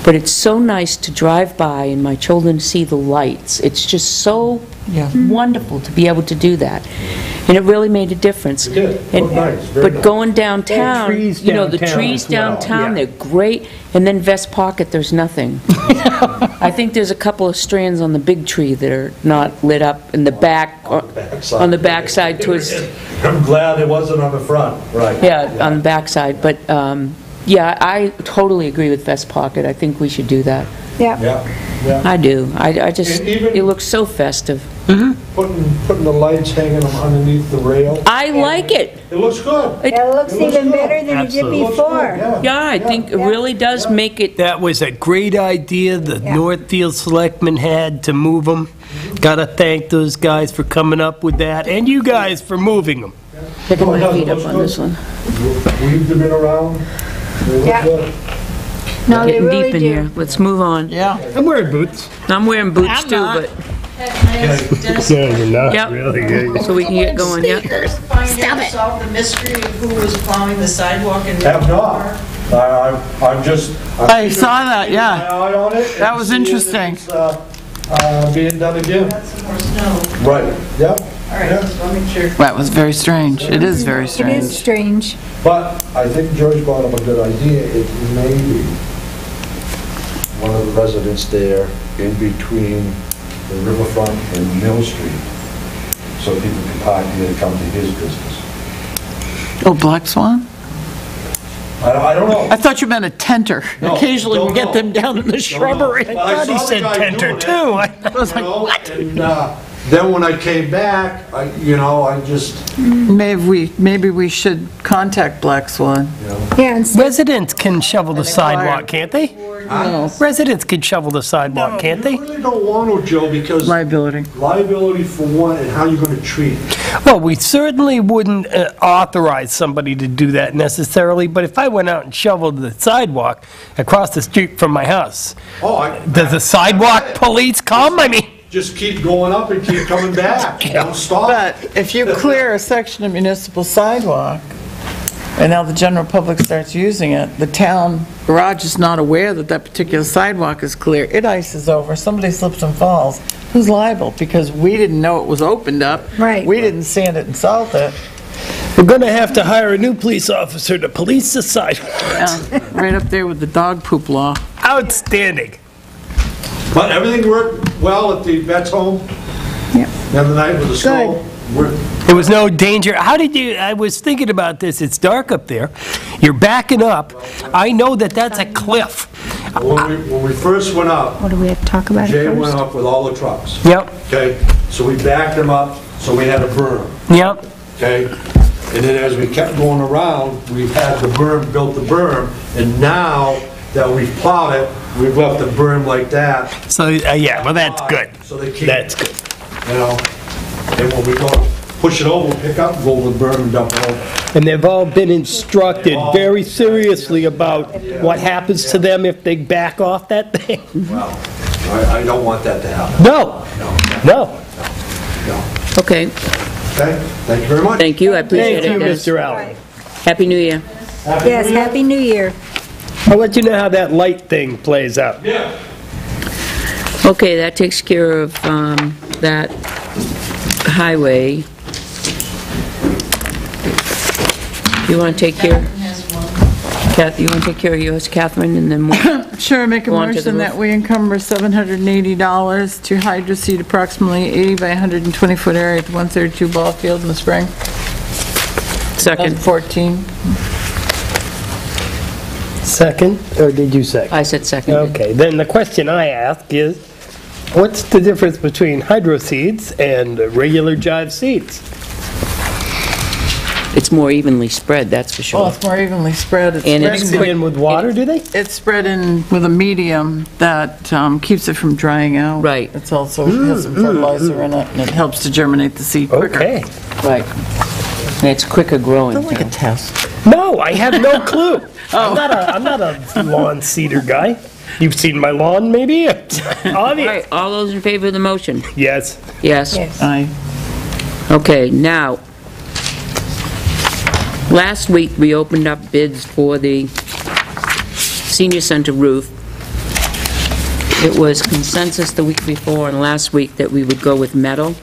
But it's so nice to drive by and my children see the lights. It's just so wonderful to be able to do that. And it really made a difference. It did. And- Looked nice, very But nice. going downtown, trees the downtown trees as well, downtown, yeah. they're great. And then Vest Pocket, there's nothing. I think there's a couple of strands on the big tree that are not lit up in the back, on the backside towards, I'm glad it wasn't on the front, right. on the backside. But, I totally agree with Vest Pocket. I think we should do that. Yeah. Yeah. I do. I just, And even- it looks so festive. Putting the lights hanging them underneath the rail. I like it. It looks good. It looks It looks even good. better than it did Absolutely. It looks good, before. Yeah, I think it really does make it, That was a great idea the Yeah. Northfield Selectmen had to move them. Got to thank those guys for coming up with that, and you guys for moving them. picking my Oh, feet it up looks on good. this one. We've been around. They look Yeah. good. No, they Getting really deep in do. here. Let's move on. Yeah. I'm wearing boots. I'm wearing boots I'm too, not. but, Dennis, No, you're not Yep. really. so we can get going, yeah. find out, solve the mystery of who was plowing the sidewalk in the Have not. I'm just. I saw that, keeping yeah. my eye on it That and was seeing if interesting. it's, being done again. Got some more snow. Right, yeah. All right, just want to make sure. That was very strange. It is very It is strange. strange. But I think George brought up a good idea. It may be one of the residents there in between the riverfront and Mill Street, so people can park here and come to his business. Oh, Black Swan? I don't know. I thought you meant a tenter. No, Occasionally we don't get know. them down in the shrubbery. But I thought he saw the said guy Tenter, doing it, too. I was like, you know, what? And then when I came back, I just, Maybe we should contact Black Swan. Yeah, and Residents can shovel the sidewalk, can't they? No. Residents can shovel the sidewalk, can't they? you really don't want to, Joe, because Liability. liability for one, and how you're going to treat it. Well, we certainly wouldn't authorize somebody to do that necessarily, but if I went out and shoveled the sidewalk across the street from my house, does the sidewalk police come? I mean, Just keep going up and keep coming back. Don't stop. But if you clear a section of municipal sidewalk, and now the general public starts using it, the town garage is not aware that that particular sidewalk is clear, it ices over, somebody slips and falls, who's liable? Because we didn't know it was opened up. Right. We didn't sand it and salt it. we're going to have to hire a new police officer to police the sidewalk. Right up there with the dog poop law. Outstanding. But everything worked well at the vet's home? Yep. The other night with the snow? There was no danger. How did you, I was thinking about this, it's dark up there, you're backing up, I know that that's a cliff. When we first went up, what do we have to talk about Jay went first? up with all the trucks, Yep, okay? So we backed them up, so we had a berm, yep. okay? And then as we kept going around, we've had the berm, built the berm, and now that we've plowed it, we've left the berm like that. So, yeah, well, that's good. So they keep, That's good. you know, and when we go to push it over, pick up, go over the berm and dump it over. And they've all been instructed very seriously about what happens to them if they back off that thing. Well, I don't want that to happen. No, no. No. Okay, Okay, thank you very much. thank you, I appreciate Thank you, it, Dennis. Mr. Allen. Happy New Year. Yes, Happy New Year. I'll let you know how that light thing plays out. Yeah. Okay, that takes care of that highway. You want to take care? Has one. Kathy, you want to take care of yours, Catherine, and then we'll... Sure, make a Go on to the motion that roof. we encumber $780 to hydro-seed approximately 80 by 120-foot area at the 132 ball field in the spring. Second. 2014. Second, or did you second? I said second. Okay, then the question I ask is, what's the difference between hydro seeds and regular jive seeds? It's more evenly spread, that's for Well, sure. it's more evenly spread. It's And spread it's Mix it in with water, do they? It's spread in with a medium that keeps it from drying out. Right. It's also has some fertilizer in it, and it helps to germinate the seed quicker. Okay. Right. And it's quicker growing. It's like a too. test. No, I have no clue. I'm not a lawn seeder guy. You've seen my lawn, maybe? It's All obvious. right, all those in favor of the motion? Yes. Yes. Yes. Aye. Okay, now, last week, we opened up bids for the senior center roof. It was consensus the week before and last week that we would go with metal.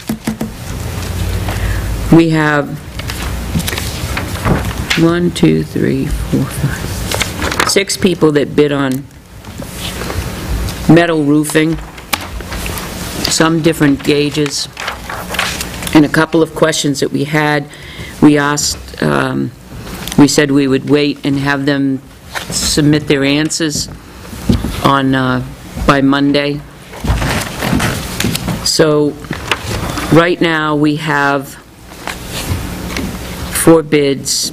We have 1, 2, 3, 4, 5, 6 people that bid on metal roofing, some different gauges, and a couple of questions that we had. We asked, we said we would wait and have them submit their answers on, by Monday. So, right now, we have 4 bids.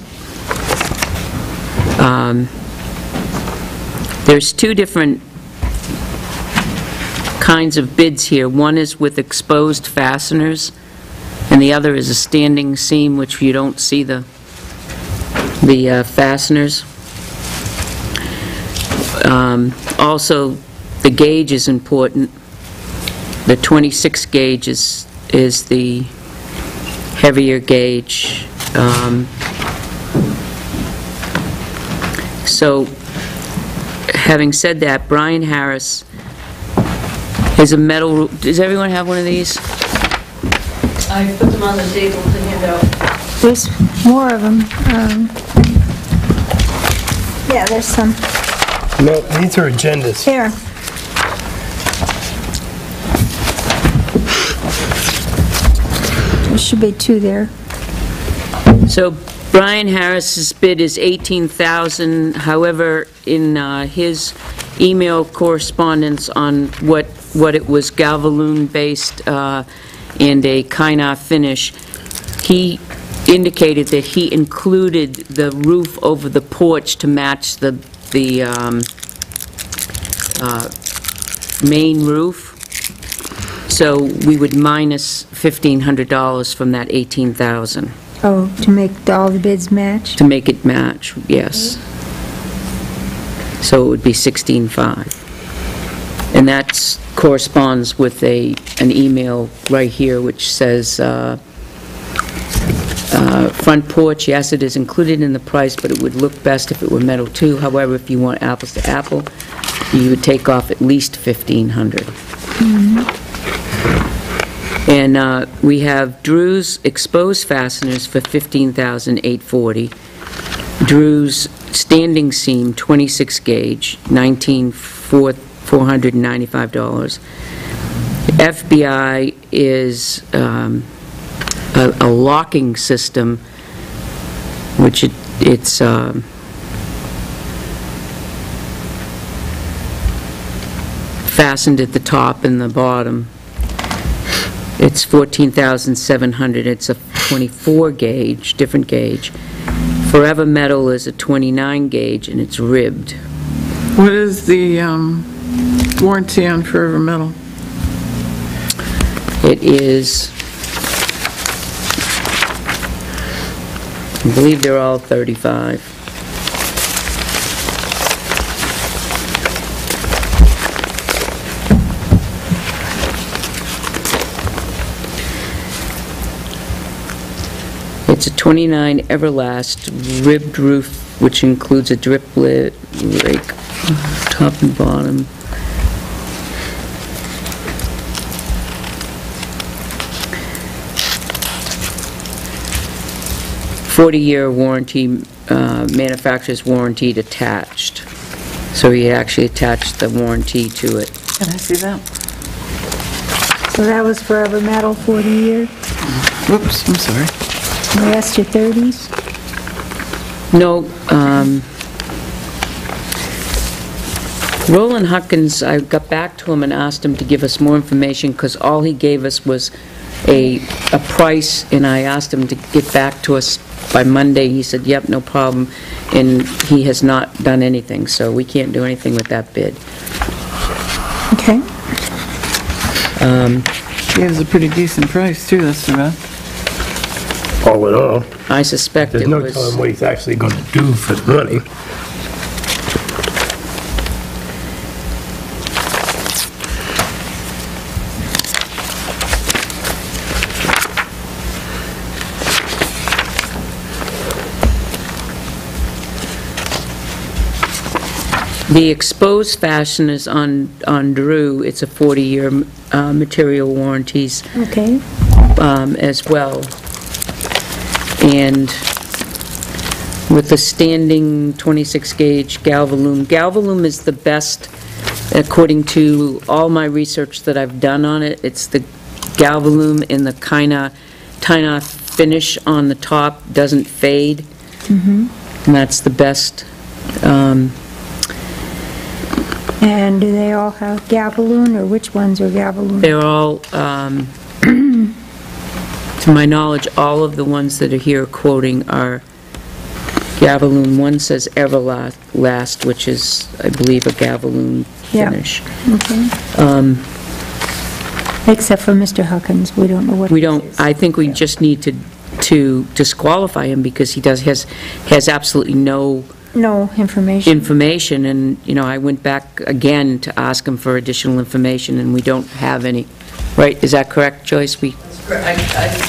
There's 2 different kinds of bids here. One is with exposed fasteners, and the other is a standing seam, which you don't see the fasteners. Also, the gauge is important. The 26 gauge is the heavier gauge. So, having said that, Brian Harris is a metal, does everyone have one of these? I put them on the table to hand out. There's more of them. Yeah, there's some. No, these are agendas. Here. There should be 2 there. So Brian Harris's bid is $18,000. However, in his email correspondence on what it was, Galvalume-based and a Kynar finish, he indicated that he included the roof over the porch to match the main roof. So we would minus $1,500 from that $18,000 Oh, to make all the bids match? to make it match, yes. So it would be $16,500. And that corresponds with an email right here which says, front porch, yes, it is included in the price, but it would look best if it were metal too. However, if you want apples to apple, you would take off at least $1,500. And we have Drew's exposed fasteners for $15,840. Drew's standing seam, 26 gauge, $19,495. FBI is a locking system, which it's fastened at the top and the bottom. It's $14,700. It's a 24 gauge, different gauge. Forever Metal is a 29 gauge, and it's ribbed. What is the warranty on Forever Metal? It is, I believe they're all 35. It's a 29 Everlast ribbed roof, which includes a drip lid, rake, top and bottom. 40-year warranty, manufacturer's warranty attached. So he actually attached the warranty to it. Can I see that? So that was Forever Metal, 40 years. Whoops, I'm sorry. The rest are 30s. No, Roland Huckins, I got back to him and asked him to give us more information, because all he gave us was a price, and I asked him to get back to us by Monday. He said, yep, no problem, and he has not done anything, so we can't do anything with that bid. Okay. It was a pretty decent price, too, that's too bad. All in all, I suspect there's it no was... telling what he's actually going to do for the money. The exposed fasteners on Drew, it's a 40-year material warranties Okay. as well. And with the standing 26-gauge Galvalume, Galvalume is the best, according to all my research that I've done on it. It's the Galvalume in the kind of finish on the top, doesn't fade. And that's the best. And do they all have Gavaloon, or which ones are Gavaloon? They're all, to my knowledge, all of the ones that are here quoting are Gavaloon. One says Everlast, which is, I believe, a Gavaloon Yeah. finish. Okay. Except for Mr. Huckins, we don't know what We this don't, is. I think we just need to disqualify him, because he has absolutely no No information. information, and, you know, I went back again to ask him for additional information, and we don't have any. Right, is that correct, Joyce? That's correct.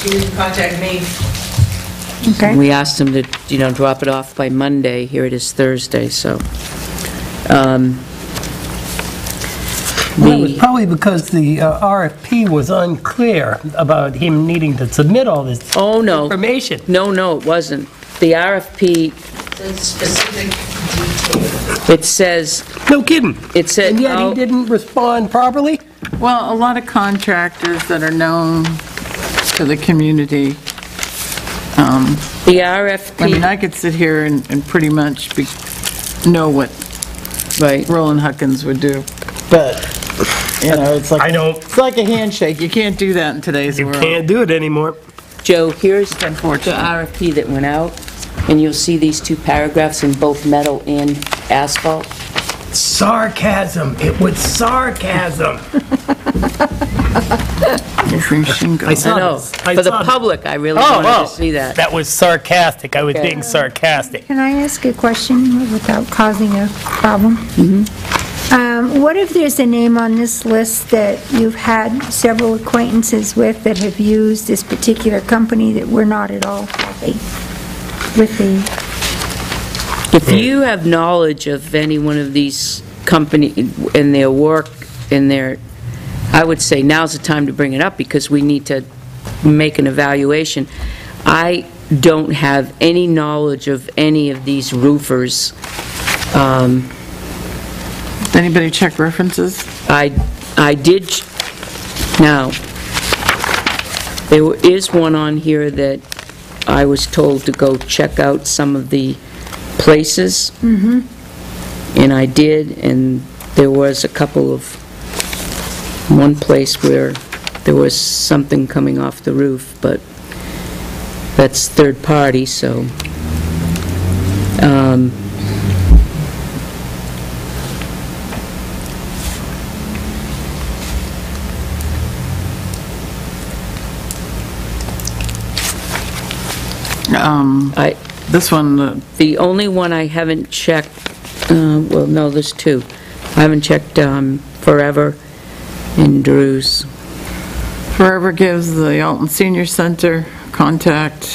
He didn't contact me. Okay. We asked him to, you know, drop it off by Monday. Here it is Thursday, so. Well, it was probably because the RFP was unclear about him needing to submit all this Oh, no. information. No, it wasn't. The RFP, The specific detail. it says, No kidding. it said... And yet he didn't respond properly? Well, a lot of contractors that are known to the community, The RFP... I mean, I could sit here and pretty much know what Right. Roland Huckins would do, but, you know, it's I don't- it's like a handshake. You can't do that in today's You world. can't do it anymore. Joe, here's the Unfortunate. RFP that went out, and you'll see these two paragraphs in both metal and asphalt. Sarcasm. It was sarcasm. I saw I know. this. I For the saw this. public, I really Oh, wanted oh, to see that. that was sarcastic. I was Okay. being sarcastic. Can I ask a question without causing a problem? What if there's a name on this list that you've had several acquaintances with that have used this particular company that we're not at all happy with the, If you have knowledge of any one of these company and their work and their, I would say now's the time to bring it up, because we need to make an evaluation. I don't have any knowledge of any of these roofers. Anybody check references? I did, now, there is one on here that I was told to go check out some of the places. And I did, and there was a couple of, one place where there was something coming off the roof, but that's third party, so. I, This one, the only one I haven't checked, well, no, there's two. I haven't checked Forever and Drew's. Forever gives the Alton Senior Center contact,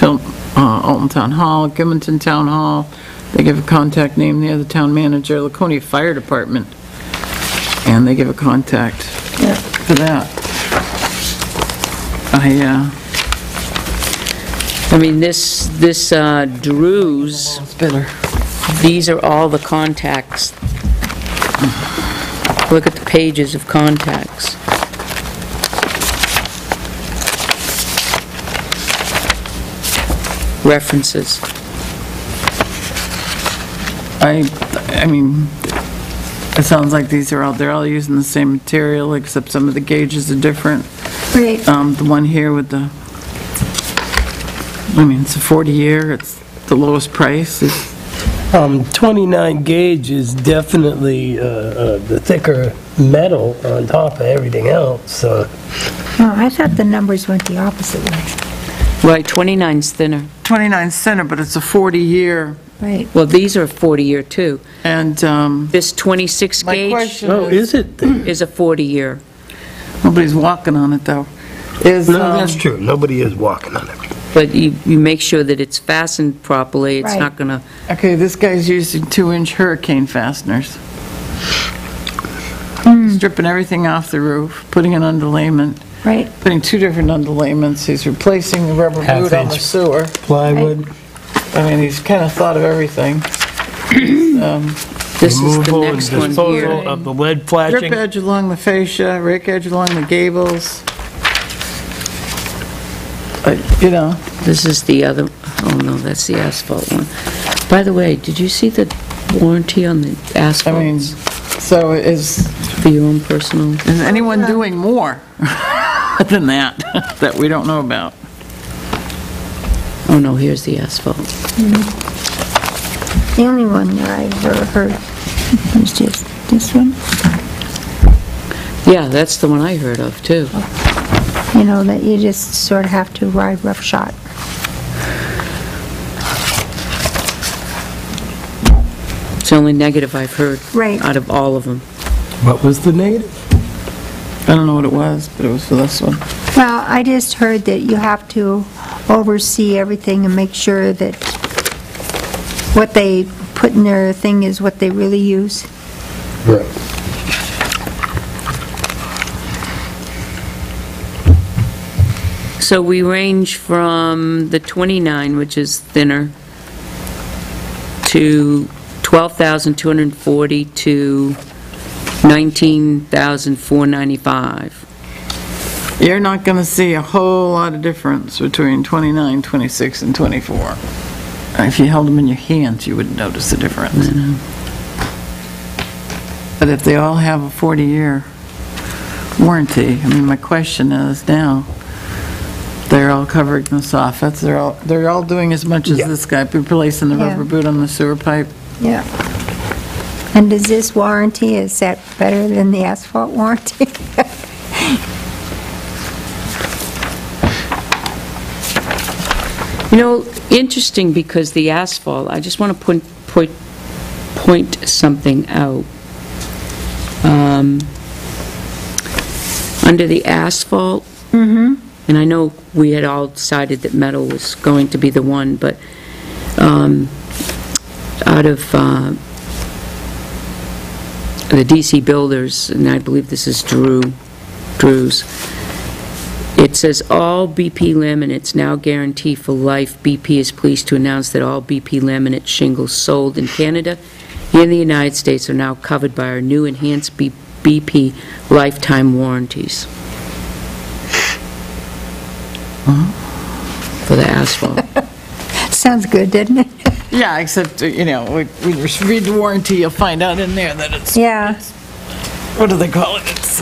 Alton Town Hall, Gilmanton Town Hall. They give a contact name, they have the town manager, Laconia Fire Department, and they give a contact for that. I mean, this Drew's, It's bitter. these are all the contacts. Look at the pages of contacts. References. I mean, it sounds like they're all using the same material, except some of the gauges are different. Right. The one here with it's a 40-year, it's the lowest price. 29 gauge is definitely the thicker metal on top of everything else, so. Oh, I thought the numbers went the opposite way. Right, 29's thinner. 29 center, but it's a 40-year, Right. Well, these are 40-year too. and This 26 my gauge question Oh, is, is it? is a 40-year. nobody's walking on it, though, is, No, that's true. Nobody is walking on it. But you make sure that it's fastened properly, it's Right. not gonna, okay, this guy's using 2-inch hurricane fasteners. Stripping everything off the roof, putting an underlayment, Right. putting 2 different underlayments. He's replacing the rubber boot on the Half-inch. sewer. Plywood, I mean, he's kind of thought of everything. this is the removal and next one disposal here. of the lead Drip flashing. edge along the fascia, rake edge along the gables. This is the other, oh no, that's the asphalt one. By the way, did you see the warranty on the I mean, asphalt so is for your own personal? anyone doing more than that, that we don't know about? Oh no, here's the asphalt. The only one that I've ever heard was just this one, Yeah, that's the one I heard of too. you know, that you just sort of have to ride roughshod. It's the only negative I've heard. Right. Out of all of them. What was the negative? I don't know what it was, but it was for this one. Well, I just heard that you have to oversee everything and make sure that what they put in their thing is what they really use. Right. So we range from the 29, which is thinner, to 12,240 to 19,495. You're not going to see a whole lot of difference between 29, 26, and 24. If you held them in your hands, you would notice the difference. But if they all have a 40-year warranty, I mean, my question is now, they're all covering the soffits, they're all doing as much as Yeah. this guy, replacing the rubber Yeah. boot on the sewer pipe. Yeah. And does this warranty, is that better than the asphalt warranty? You know, interesting, because the asphalt, I just want to point something out. Under the asphalt, and I know we had all decided that metal was going to be the one, but out of the DC Builders, and I believe this is Drew's, it says, all BP laminates now guarantee for life. BP is pleased to announce that all BP laminate shingles sold in Canada and the United States are now covered by our new enhanced BP lifetime warranties. For the asphalt. Sounds good, doesn't it? Yeah, except, when you read the warranty, you'll find out in there that it's, Yeah. what do they call it? It's,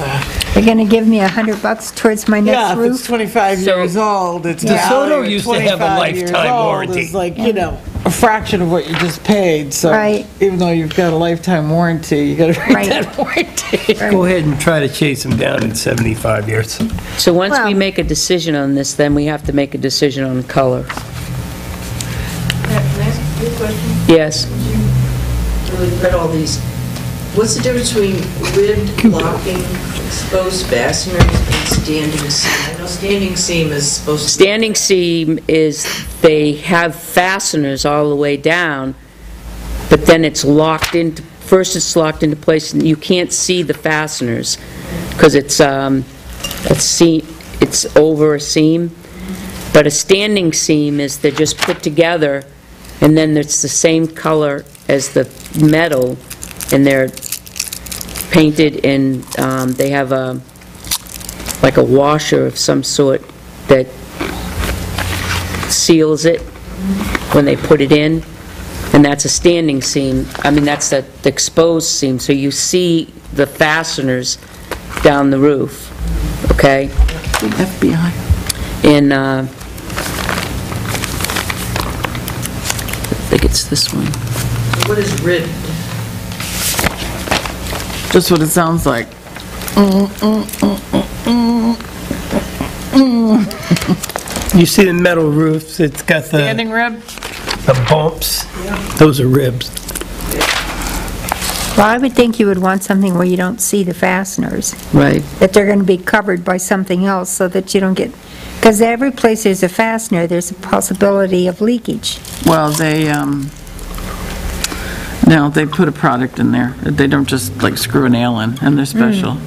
They're gonna give me $100 towards my yeah, next if it's roof? 25 So- years old, it's DeSoto valid. used to have a 25 years lifetime old warranty. is like, a fraction of what you just paid, so. Right. Even though you've got a lifetime warranty, you gotta read Right. that warranty. Go ahead and try to chase them down in 75 years. So once we Well- make a decision on this, then we have to make a decision on color. Can I ask you a question? Yes? Really read all these. What's the difference between lid locking, exposed fasteners, and standing seam? I know standing seam is supposed to... Standing seam is, they have fasteners all the way down, but then it's locked into, first it's locked into place, and you can't see the fasteners, because it's over a seam. But a standing seam is they're just put together, and then it's the same color as the metal, and they're painted, and they have like a washer of some sort that seals it when they put it in, and that's a standing seam. I mean, that's the exposed seam, so you see the fasteners down the roof, okay? FBI. And I think it's this one. What is ribbed? Just what it sounds like. You see the metal roofs, it's got Standing rib? the bumps, those are ribs. Well, I would think you would want something where you don't see the fasteners, Right. that they're going to be covered by something else so that you don't get, because every place there's a fastener, there's a possibility of leakage. Well, no, they put a product in there. They don't just like screw a nail in, and they're special.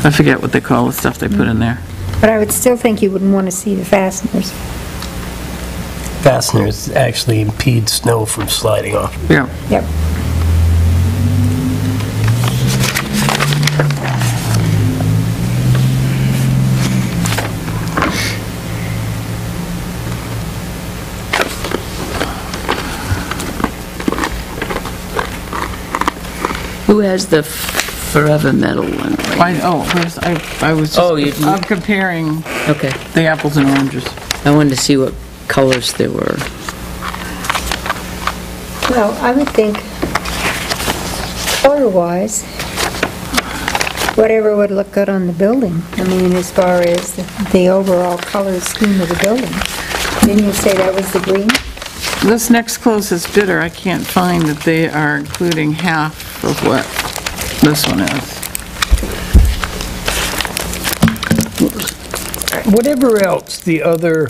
I forget what they call the stuff they put in there. But I would still think you wouldn't want to see the fasteners. Fasteners actually impede snow from sliding off. Yeah. Yep. Who has the Forever Metal one? I was Oh, just, you- I'm comparing Okay. the apples and oranges. I wanted to see what colors there were. Well, I would think, color-wise, whatever would look good on the building. I mean, as far as the overall color scheme of the building. Didn't you say that was the green? This next closest bidder, I can't find that they are including half of what this one is. Whatever else the other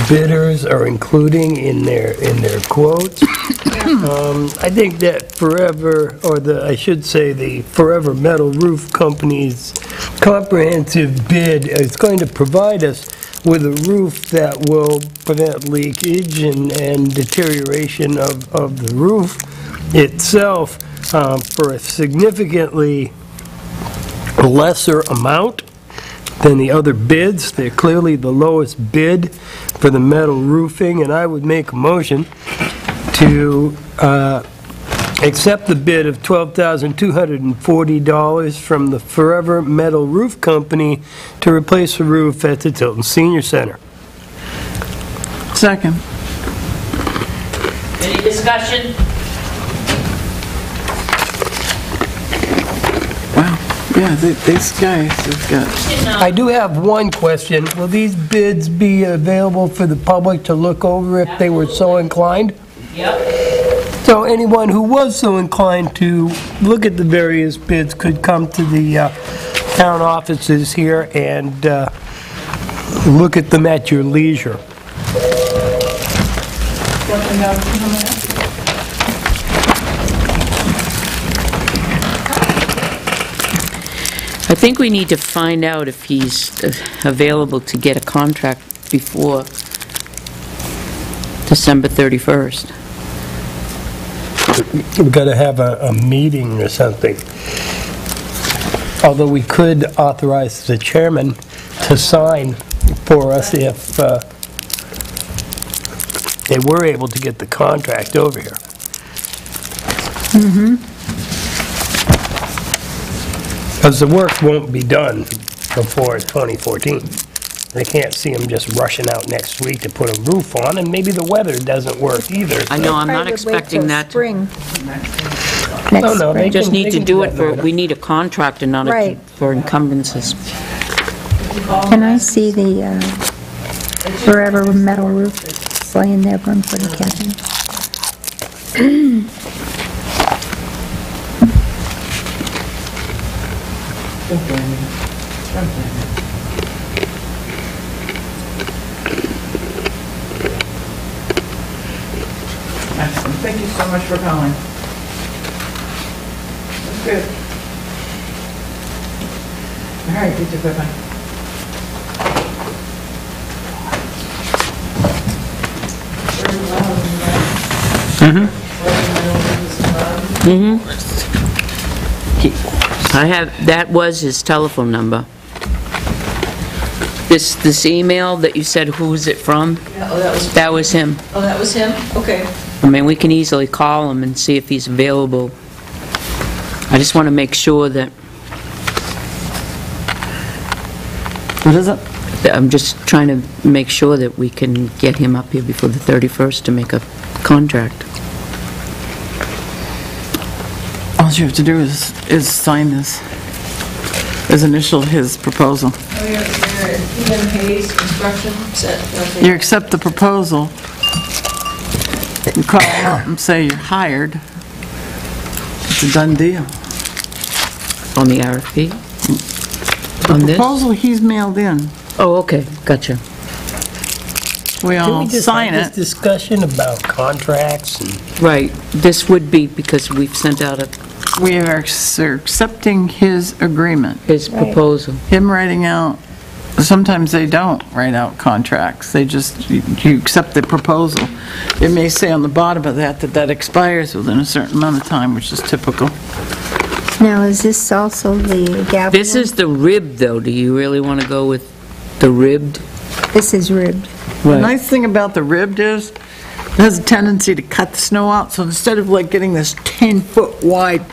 bidders are including in their quotes, I think that Forever, or I should say the Forever Metal Roof Company's comprehensive bid is going to provide us with a roof that will prevent leakage and deterioration of the roof itself for a significantly lesser amount than the other bids. They're clearly the lowest bid for the metal roofing, and I would make a motion to accept the bid of $12,240 from the Forever Metal Roof Company to replace the roof at the Tilton Senior Center. Second. Any discussion? Wow. Yeah, these guys have got, I do have one question. Will these bids be available for the public to look over if they were so inclined? Yep. So anyone who was so inclined to look at the various bids could come to the town offices here and look at them at your leisure. I think we need to find out if he's available to get a contract before December 31st. We've got to have a meeting or something. Although we could authorize the chairman to sign for us if they were able to get the contract over here. Because the work won't be done before 2014. They can't see them just rushing out next week to put a roof on, and maybe the weather doesn't work either. I know, I'm not Probably would wait expecting till that. spring. No, Next no, spring. We just need They to can do do it that for, later. we need a contract and not Right. for encumbrances. Can I see the Forever Metal Roof laying there one for the Kathy? excellent. Thank you so much for calling. That's good. All right, you too, bye-bye. I have, that was his telephone number. This email that you said, who's it from? Yeah, oh, that was, That was him. oh, that was him? Okay. I mean, we can easily call him and see if he's available. I just want to make sure that, What is it? I'm just trying to make sure that we can get him up here before the 31st to make a contract. All you have to do is sign this. His initial, his proposal. Oh, you're Ethan Hayes Construction, set. You accept the proposal, you call him up and say you're hired. It's a done deal. On the RFP? The On this? proposal he's mailed in. Oh, okay, gotcha. We Can all we just sign have it. this discussion about contracts and... Right, this would be because we've sent out We are accepting his agreement. his proposal. Him writing out, sometimes they don't write out contracts. They just, you accept the proposal. It may say on the bottom of that expires within a certain amount of time, which is typical. Now, is this also the gavel? This is the ribbed, though. Do you really want to go with the ribbed? This is ribbed. The nice thing about the ribbed is, it has a tendency to cut the snow out, so instead of like getting this 10-foot wide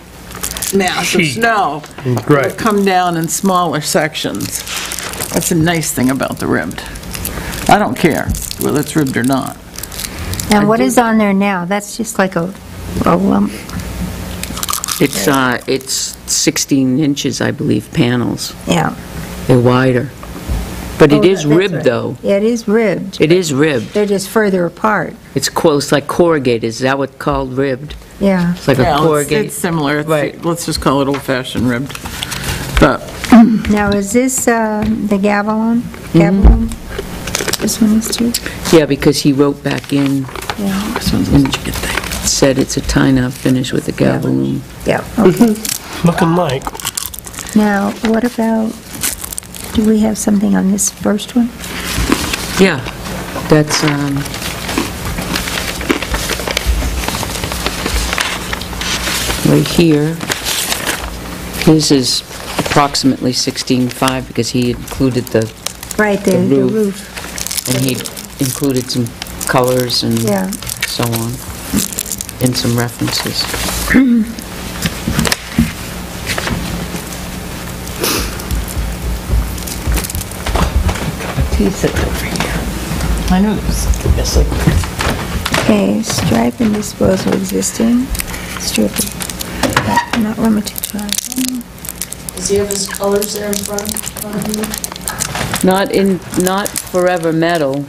mass of Sheet. snow, it'll come down in smaller sections. That's a nice thing about the ribbed. I don't care whether it's ribbed or not. And what is on there now? That's just like a lump. It's 16 inches, I believe, panels. Yeah. They're wider. But it Oh, is that's ribbed, right. though. Yeah, it is ribbed. It is ribbed. They're just further apart. It's close, like corrugated. Is that what called ribbed? Yeah. It's like a Yeah, it's corrugated. similar. Right. Let's just call it old-fashioned ribbed. But Now, is this the gavel? Gavel? This one is too? Yeah, because he wrote back in, Yeah. this one's, what did you get there? said it's a tie-knot finish with the gavel loom. Yeah, okay. Looking like. Now, what about, do we have something on this first one? Yeah, that's, right here. His is approximately 16.5 because he included the, Right there, the roof. roof. and he included some colors and Yeah. so on, and some references. He sits over here. I knew there was something missing. Okay, stripe and disposal existing. Strip, not limited to. Does he have his colors there in front of him? Not forever metal.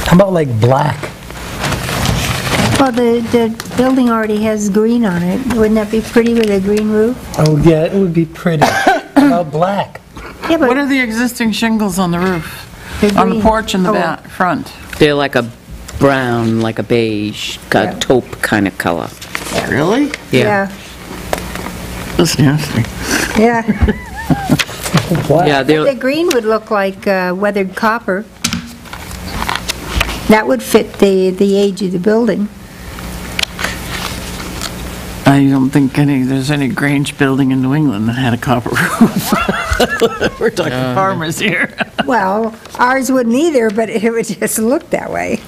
How about like black? Well, the building already has green on it. Wouldn't that be pretty with a green roof? Oh, yeah, it would be pretty. How about black? Yeah, What but are the existing shingles on the roof? they're On the green. porch in the Oh, back, front? They're like a brown, like a beige, Yeah. taupe kind of color. Really? Yeah, That's nasty. yeah. Black. Yeah, The they're, green would look like weathered copper. That would fit the age of the building. I don't think there's any Grange building in New England that had a copper roof. We're talking farmers here. Well, ours wouldn't either, but it would just look that way.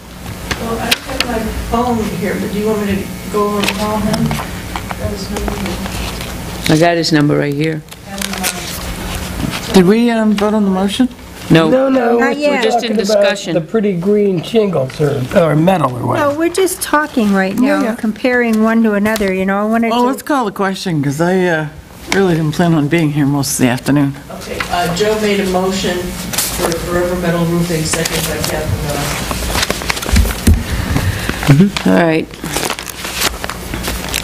Well, I have my phone here, but do you want me to go over and call him? Got his number. I got his number right here. Did we vote on the motion? No, No, Not we're yet. Just in talking about discussion. the pretty green shingles or metal or No, whatever. we're just talking right now, comparing one to another, you know, I wanted Well, let's to, call the question, because I really didn't plan on being here most of the afternoon. Okay, Joe made a motion for Forever Metal Roofing, second by Captain. all right.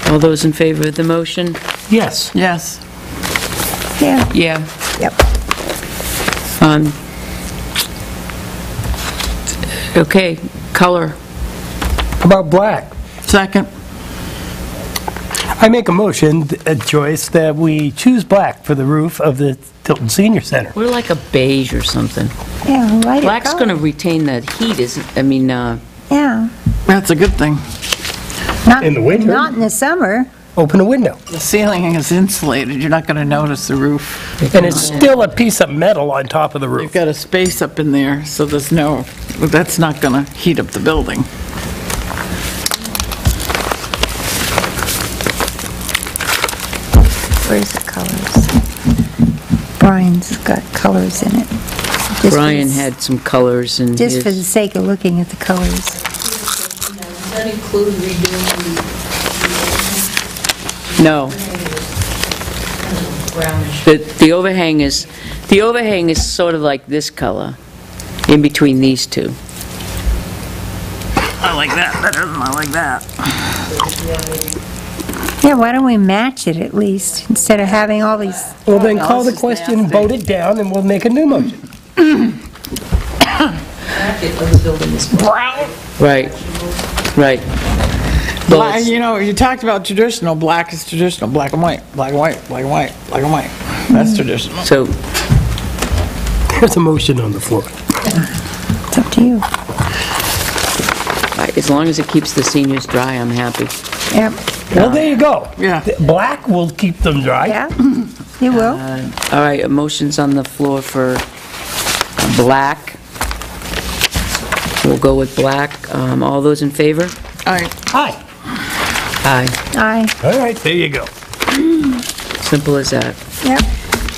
All those in favor of the motion? Yes. Yes. yeah, Yeah. yep. Okay, color. How about black? Second. I make a motion, Joyce, that we choose black for the roof of the Tilton Senior Center. We're like a beige or something. Yeah, light it Black's color. going to retain that heat, Yeah. That's a good thing. Not- In the winter. Not in the summer. Open a window. The ceiling is insulated, you're not going to notice the roof. And it's still a piece of metal on top of the You've roof. got a space up in there, so that's not going to heat up the building. Where's the colors? Brian's got colors in it. Just for Brian the- had some colors in Just for the his. sake of looking at the colors. Does that include redoing No, the brownish? the overhang is sort of like this color, in between these two. I like that better than I like that. Yeah, why don't we match it at least, instead of having all these, Well, then call it's the just question, nasty. vote it down, and we'll make a new motion. Bracket of the building is brown. Right, right. Well, Black, it's- you talked about traditional, black is traditional, black and white, black and white, black and white, black and white. That's traditional. So, There's a motion on the floor. it's up to you. as long as it keeps the seniors dry, I'm happy. Yep, Well, there you go. Yeah. Black will keep them dry. yeah, you will. All right, a motion's on the floor for black. We'll go with black. All those in favor? All right, Hi. Aye. Aye, All right, there you go. Simple as that. yep.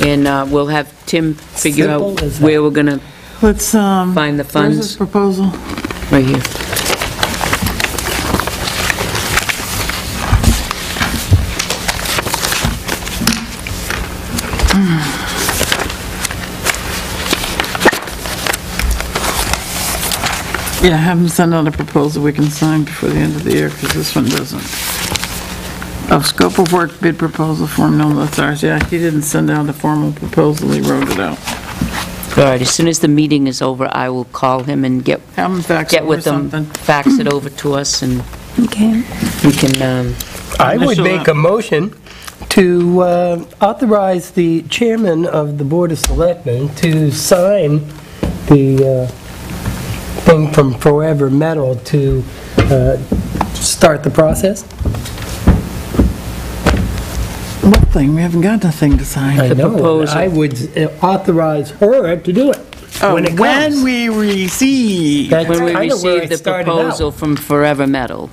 And we'll have Tim figure out Simple as that. where we're gonna, let's, Find the Where's funds. this proposal? right here. Yeah, have them send out a proposal we can sign before the end of the year, because this one doesn't. Oh, scope of work bid proposal form, no, that's ours, yeah, he didn't send out a formal proposal, he wrote it out. All right, as soon as the meeting is over, I will call him and get Have them fax get over with them, something. fax it over to us, and Okay. we can, I would Initial make that. a motion to authorize the chairman of the Board of Selectmen to sign the thing from Forever Metal to start the process. What thing? We haven't got nothing to sign. I The know, proposal. I would authorize her to do it when it When comes. we receive. That's when we kinda where receive it the started proposal out. from Forever Metal,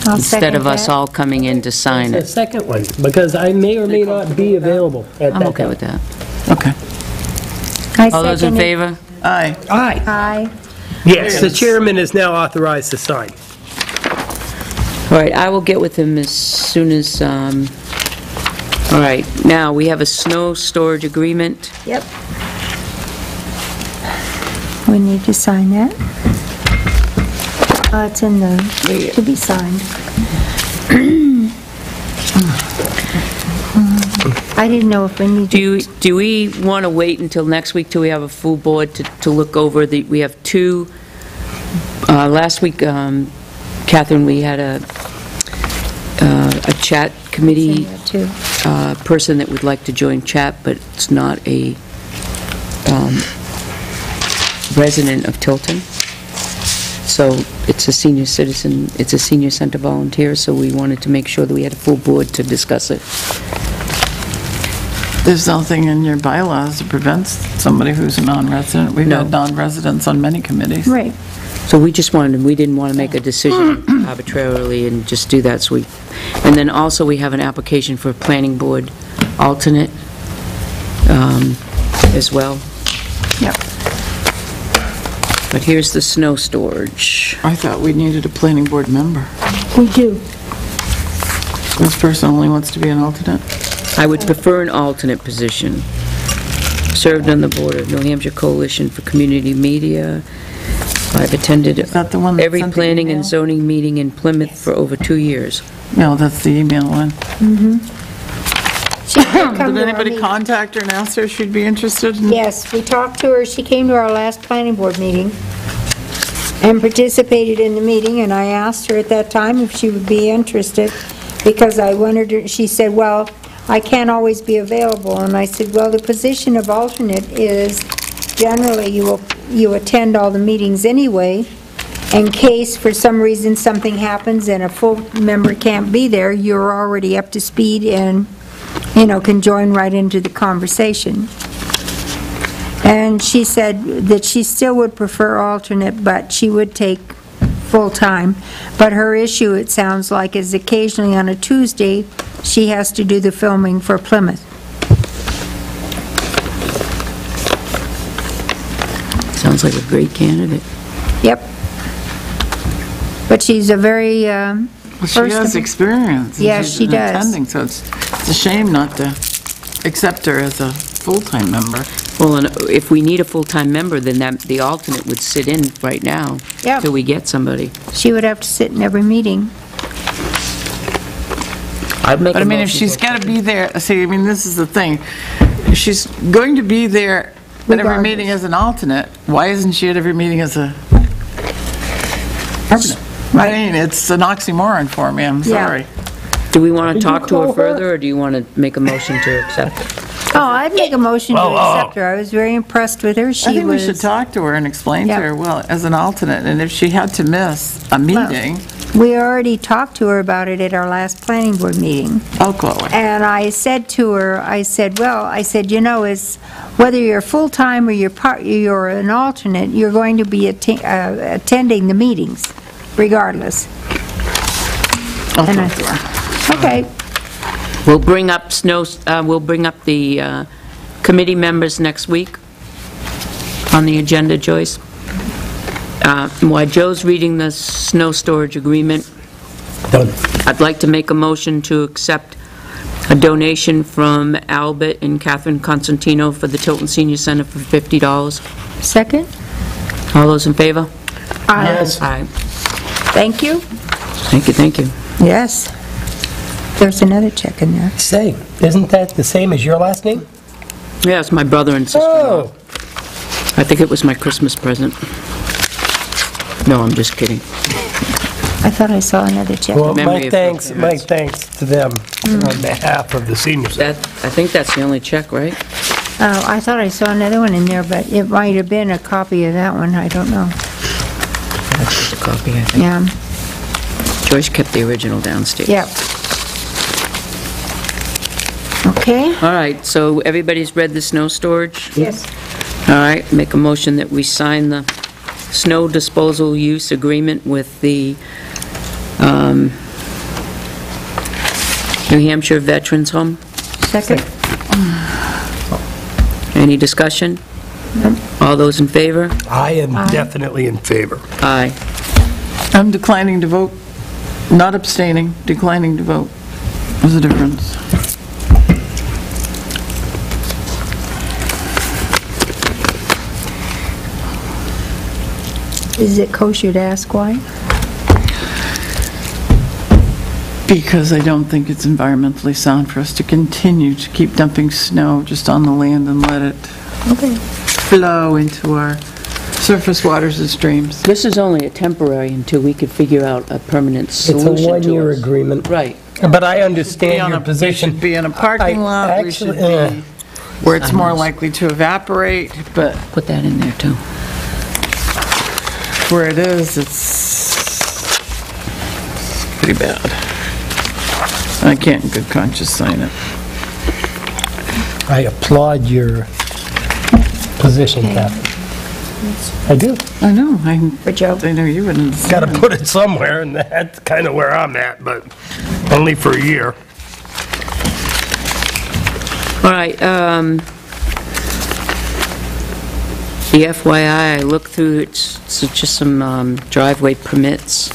I'll instead second of us that. all coming in to sign The it. second one, because I may or may not be available at that I'm time. okay with that. Okay. I All those in second it. favor? Aye. Aye. Aye. Yes, the chairman is now authorized to sign. All right, I will get with him as soon as, all right, now, we have a snow storage agreement. Yep. We need to sign that. It's in the, to be signed. I didn't know if we need to... Do we want to wait until next week till we have a full board to look over we have two, last week, Catherine, we had a chat committee Too. person that would like to join chat, but it's not a resident of Tilton. So it's a senior citizen, it's a senior center volunteer, so we wanted to make sure that we had a full board to discuss it. There's nothing in your bylaws that prevents somebody who's a non-resident. We've No. had non-residents on many committees. Right. So we just wanted, we didn't want to make a decision arbitrarily and just do that, so and then also we have an application for a planning board alternate as well. Yep. But here's the snow storage. I thought we needed a planning board member. We do. This person only wants to be an alternate? I would prefer an alternate position. Served on the board of New Hampshire Coalition for Community Media. I've attended Is that the one that every sent the planning and email? zoning meeting in Plymouth for over 2 years. No, that's the email one. She did come Did to our anybody meeting. contact her and ask her if she'd be interested in? Yes, we talked to her. She came to our last planning board meeting and participated in the meeting, and I asked her at that time if she would be interested. because I wondered, she said, well, I can't always be available. And I said, well, the position of alternate is generally you attend all the meetings anyway. In case for some reason something happens and a full member can't be there, you're already up to speed and, can join right into the conversation. And she said that she still would prefer alternate, but she would take full-time. But her issue, it sounds like, is occasionally on a Tuesday, she has to do the filming for Plymouth. Sounds like a great candidate. Yep. But she's a very, Well, she has experience. Yeah, she's she does. attending, so it's a shame not to accept her as a full-time member. Well, and if we need a full-time member, then the alternate would sit in right now. Yep. Till we get somebody. she would have to sit in every meeting. I'd make But a I mean, if motion she's to- got to be there, see, I mean, this is the thing. If she's going to be there at every Regardless. meeting as an alternate, why isn't she at every meeting as a permanent? I mean, it's an oxymoron for me, I'm Yeah. sorry. Do we want to talk to call her her? further, or do you want to make a motion to accept it? Oh, I'd make a motion to accept her. I was very impressed with her. I She think we should was, talk to her and explain to Yeah. her, well, as an alternate, and if she had to miss a meeting, we already talked to her about it at our last planning board meeting. I'll call her. And I said to her, is whether you're full-time or you're an alternate, you're going to be attending the meetings regardless. I'll And talk to her. Okay, We'll bring up the committee members next week on the agenda, Joyce. While Joe's reading the snow storage agreement, Done. I'd like to make a motion to accept a donation from Albert and Catherine Constantino for the Tilton Senior Center for $50. second? All those in favor? Yes. Aye. Thank you. Thank you, thank you. Yes. There's another check in there. Say, isn't that the same as your last name? Yeah, it's my brother and sister. Oh, I think it was my Christmas present. No, I'm just kidding. I thought I saw another check. well, Memory my of thanks, good my thanks to them on behalf of the seniors. I think that's the only check, right? Oh, I thought I saw another one in there, but it might have been a copy of that one. I don't know. That's just a copy, I think. Yeah, Joyce kept the original downstairs. yeah. Okay? All right, so everybody's read the snow storage? Yes. All right, make a motion that we sign the snow disposal use agreement with the New Hampshire Veterans Home. Second? Any discussion? All those in favor? I am definitely in favor. Aye. I'm declining to vote, not abstaining, declining to vote. There's a difference. Is it kosher to ask why? Because I don't think it's environmentally sound for us to continue to keep dumping snow just on the land and let it Okay. flow into our surface waters and streams. This is only a temporary until we could figure out a permanent It's a solution to one-year it. agreement. Right. But I Be understand on your a- We position. should be in a parking I lot, we should actually- be where it's more likely to evaporate, but Put that in there, too. where it is, it's pretty bad. I can't in good conscience sign it. I applaud your position, Kathy. I do. I know, For Joe? I know you wouldn't. Got to put it somewhere, and that's kind of where I'm at, but only for a year. All right, the FYI, I looked through, it's just some driveway permits.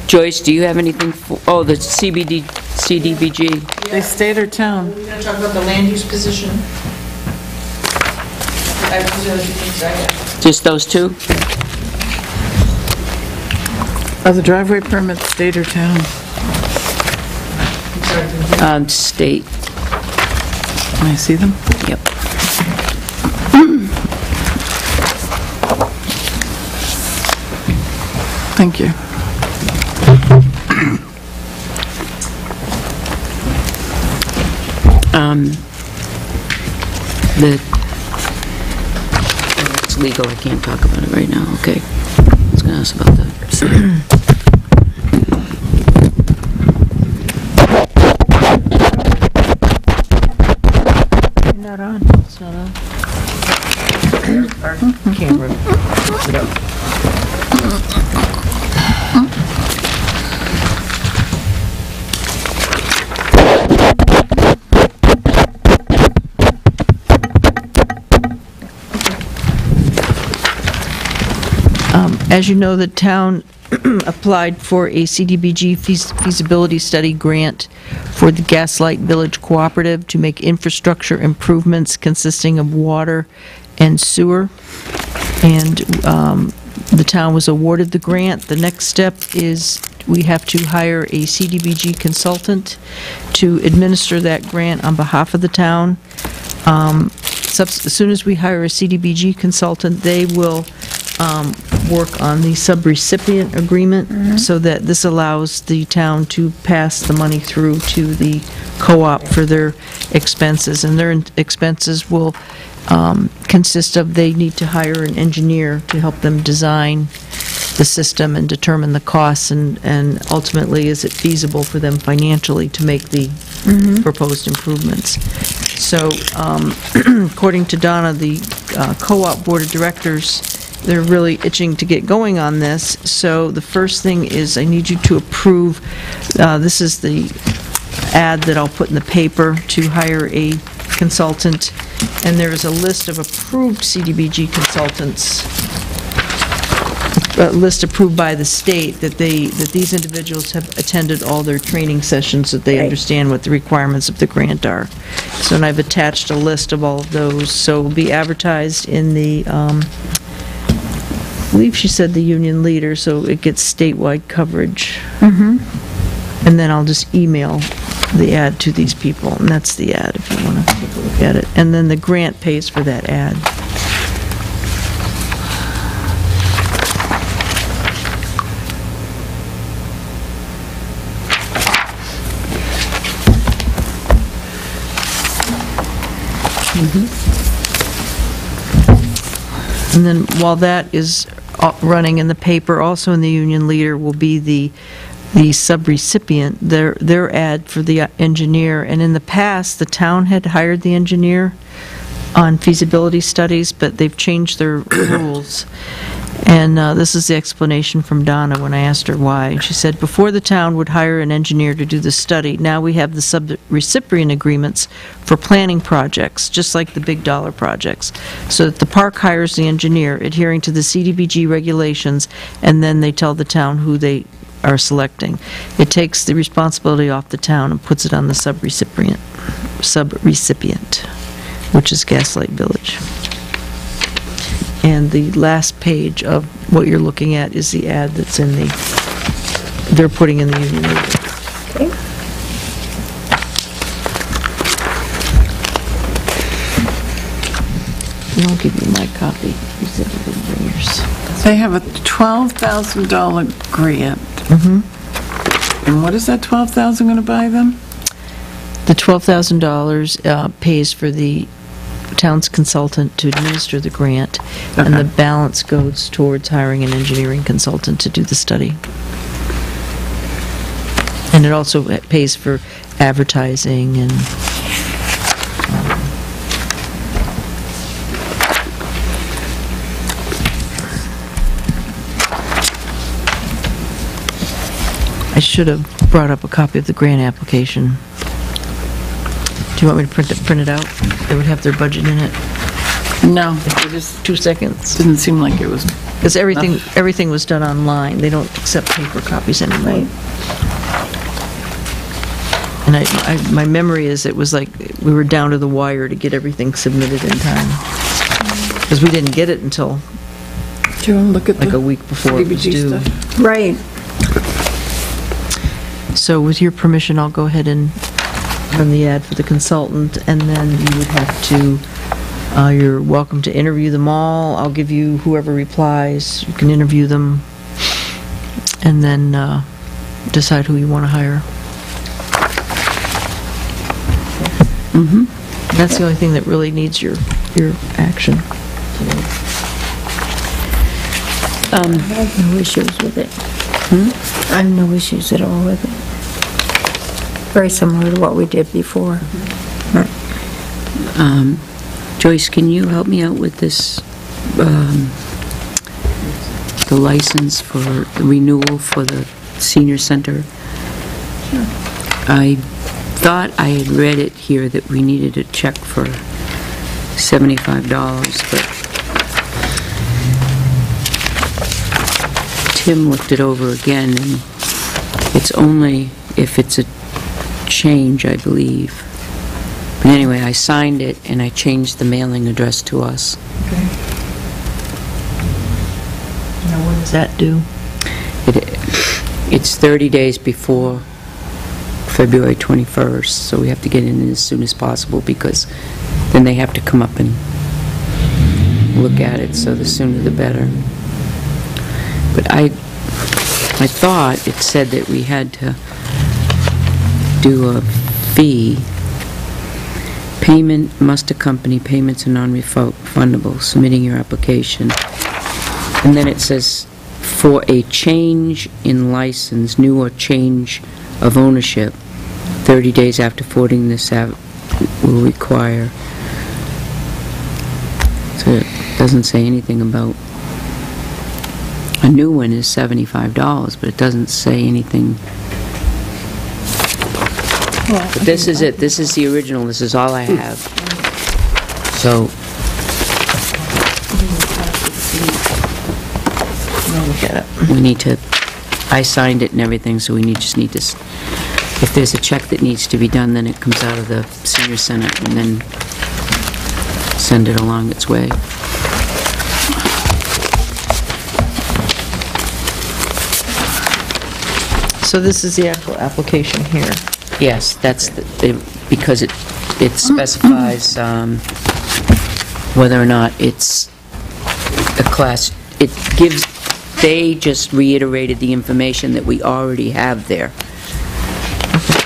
Joyce, do you have anything for, oh, the CDBG? They stayed or town. We're going to talk about the land use position. Those are the two things I have. Just those two? Are the driveway permits state or town? I'm sorry. State, Can I see them? yep. Thank you. it's legal, I can't talk about it right now, okay. I was going to ask about that. Not on. It's not on. Our camera picks it up. As you know, the town applied for a CDBG feasibility study grant for the Gaslight Village Cooperative to make infrastructure improvements consisting of water and sewer. And the town was awarded the grant. The next step is we have to hire a CDBG consultant to administer that grant on behalf of the town. As soon as we hire a CDBG consultant, they will work on the subrecipient agreement, so that this allows the town to pass the money through to the co-op for their expenses. And their expenses will consist of, they need to hire an engineer to help them design the system and determine the costs, and ultimately, is it feasible for them financially to make the proposed improvements. So, according to Donna, the co-op board of directors, they're really itching to get going on this. So the first thing is I need you to approve, this is the ad that I'll put in the paper to hire a consultant, and there is a list of approved CDBG consultants, a list approved by the state, that these individuals have attended all their training sessions, that they understand what the requirements of the grant are. So, and I've attached a list of all of those. So it will be advertised in the, I believe she said the Union Leader, so it gets statewide coverage. And then I'll just email the ad to these people, and that's the ad if you want to take a look at it. And then the grant pays for that ad. And then while that is running in the paper, also in the Union Leader will be the subrecipient, their ad for the engineer. And in the past, the town had hired the engineer on feasibility studies, but they've changed their rules. And this is the explanation from Donna when I asked her why. She said, before the town would hire an engineer to do the study, now we have the subrecipient agreements for planning projects, just like the big dollar projects. So that the park hires the engineer, adhering to the CDBG regulations, and then they tell the town who they are selecting. It takes the responsibility off the town and puts it on the subrecipient, which is Gaslight Village. And the last page of what you're looking at is the ad that's in the, they're putting in the Union Leader. Okay. And I'll give you my copy. You said you didn't bring yours. They have a $12,000 grant. And what is that $12,000 going to buy them? The $12,000 pays for the town's consultant to administer the grant, and the balance goes towards hiring an engineering consultant to do the study. And it also pays for advertising and I should have brought up a copy of the grant application. Do you want me to print it out? They would have their budget in it. No, It is 2 seconds. didn't seem like it was. Because everything was done online. They don't accept paper copies anymore. And my memory is it was like we were down to the wire to get everything submitted in time. Because we didn't get it until Do you want to look at like the a week before it was CDBG due. stuff? Right. So with your permission, I'll go ahead and run the ad for the consultant, and then you would have to, you're welcome to interview them all. I'll give you whoever replies. You can interview them, and then decide who you want to hire. That's the only thing that really needs your action. I have no issues with it. I have no issues at all with it. Very similar to what we did before. Joyce, can you help me out with this, the license for the renewal for the senior center? Sure. I thought I had read it here that we needed a check for $75, but Tim looked it over again, and it's only if it's a change, I believe. But anyway, I signed it, and I changed the mailing address to us. Okay. Now, when does that do? It's 30 days before February 21st, so we have to get in as soon as possible, because then they have to come up and look at it, so the sooner the better. But I thought it said that we had to do a fee. Payment must accompany payments are non-refundable, submitting your application. And then it says, for a change in license, new or change of ownership, 30 days after forwarding this out will require. So it doesn't say anything about, a new one is $75, but it doesn't say anything. But this is it, this is the original, this is all I have. So, Look at it. we need to, I signed it and everything, so we just need to, if there's a check that needs to be done, then it comes out of the senior center and then send it along its way. So this is the actual application here. Yes, that's because it specifies whether or not it's a class, it gives, they just reiterated the information that we already have there.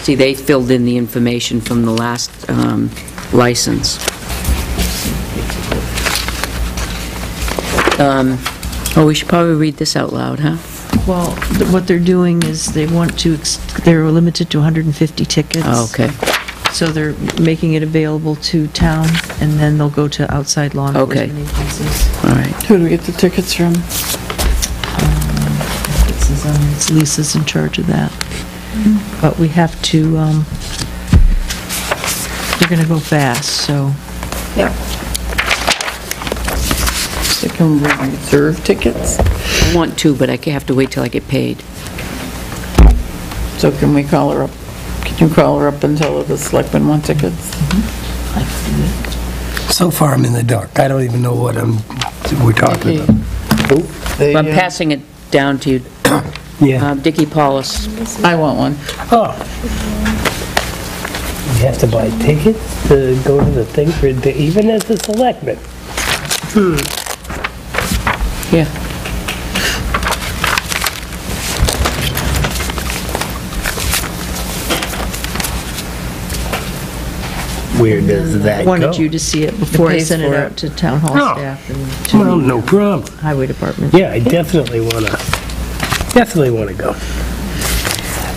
See, they filled in the information from the last license. Oh, we should probably read this out loud, huh? Well, what they're doing is they want to, they're limited to 150 tickets. Oh, okay. So they're making it available to town, and then they'll go to outside law enforcement Okay. agencies. All right. Who do we get the tickets from? Lisa's in charge of that. But we have to, they're going to go fast, so. Yeah. They can reserve tickets? I want to, but I have to wait till I get paid. So can we call her up? Can you call her up and tell her the selectmen want tickets? So far, I'm in the dark. I don't even know what we're talking about. I'm passing it down to you, Yeah. Dickie Paulus. I want one. Oh. You have to buy tickets to go to the thing for, even as a selectman. Yeah. Where does that go? Wanted you to see it before I pays sent it for out it. to town hall Oh. staff and to Well, the no problem. highway department. Yeah, I definitely wanna go.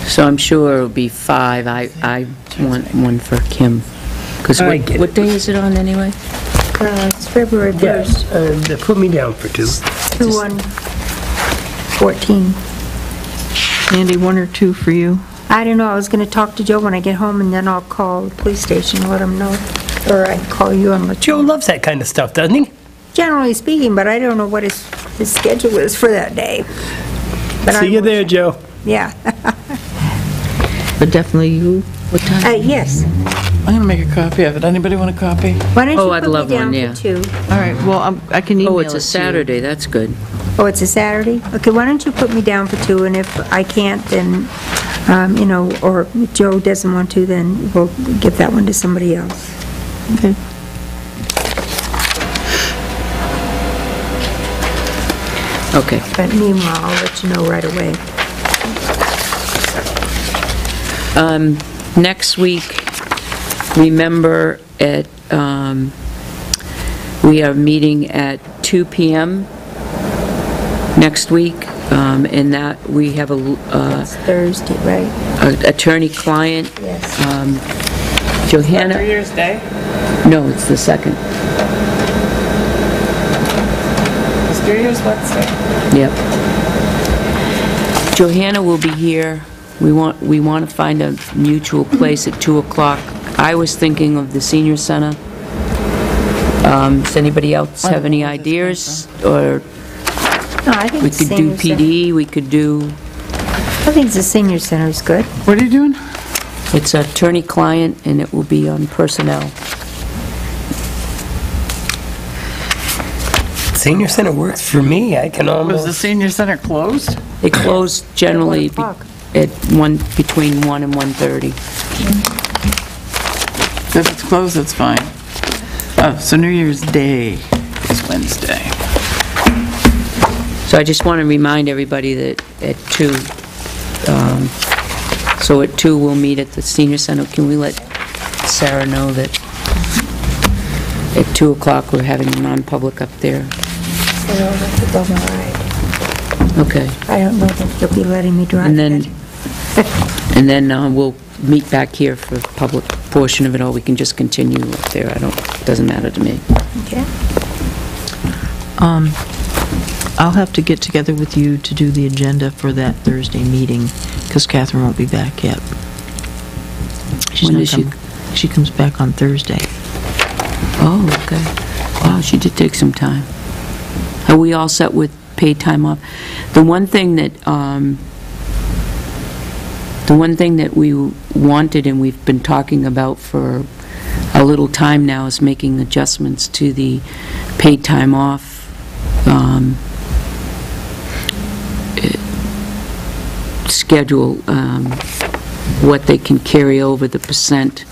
So I'm sure it'll be 5. I want one for Kim. Because I get what it. day is it on anyway? It's February 1st, Yes, put me down for 2. 2/1/14. Andy, 1 or 2 for you? I don't know, I was going to talk to Joe when I get home, and then I'll call the police station and let them know. Or I can call you and let you. Joe loves that kind of stuff, doesn't he? Generally speaking, but I don't know what his schedule is for that day. But I See you will- there, Joe. Yeah. But definitely you, what time? Yes. I'm gonna make a copy of it. Anybody want a copy? Why don't Oh, you I'd put love me down one, yeah. for 2? All right, well, I can email Oh, it it's to a you. Saturday, that's good. Oh, it's a Saturday? Okay, why don't you put me down for 2, and if I can't, then, or if Joe doesn't want to, then we'll give that one to somebody else. Okay. Okay. But meanwhile, I'll let you know right away. Next week, remember we are meeting at 2 PM next week, and that we have It's Thursday, right? attorney-client. Yes. Johanna? New Year's Day? No, it's the 2nd. It's New Year's Wednesday. Yep. Johanna will be here. We want to find a mutual place at 2 o'clock. I was thinking of the senior center. Does anybody else have any ideas? Or No, I think we the could do senior center. PD, we could do, I think the senior center is good. What are you doing? it's attorney-client, and it will be on personnel. Senior center works for me, I can Was the almost, senior center closed? They close generally At 1 o'clock. between 1 and 1:30. If it's closed, it's fine. Oh, so New Year's Day is Wednesday. So I just want to remind everybody that at 2, so at 2, we'll meet at the senior center. Can we let Sarah know that at 2 o'clock, we're having a non-public up there? So I'll have to go my ride. Okay. I don't know that you'll be letting me drive. And then, that. and then we'll meet back here for the public portion of it, or we can just continue up there. Doesn't matter to me. Okay. I'll have to get together with you to do the agenda for that Thursday meeting, because Catherine won't be back yet. When is she? She comes back on Thursday. Oh, okay. Wow, she did take some time. Are we all set with paid time off? The one thing that we wanted and we've been talking about for a little time now is making adjustments to the paid time off schedule, what they can carry over, the percent.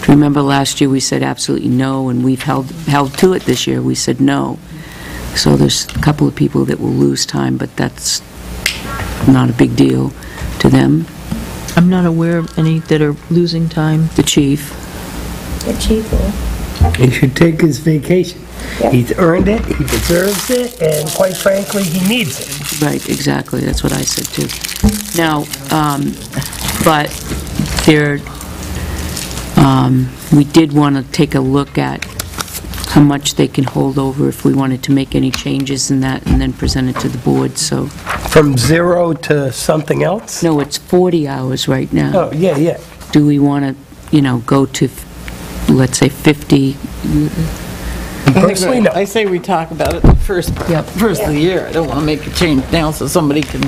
Do you remember last year we said absolutely no, and we've held to it this year. We said no. So there's a couple of people that will lose time, but that's not a big deal to them. I'm not aware of any that are losing time. The chief. The chief will. he should take his vacation. Yeah. He's earned it, he deserves it, and quite frankly, he needs it. Right, exactly, that's what I said too. Now, but there, we did want to take a look at how much they can hold over if we wanted to make any changes in that and then present it to the board, so. From 0 to something else? No, it's 40 hours right now. Oh, yeah. Do we want to, go to, let's say, 50? Personally, no. I say we talk about it the first of the year. I don't want to make a change now so somebody can,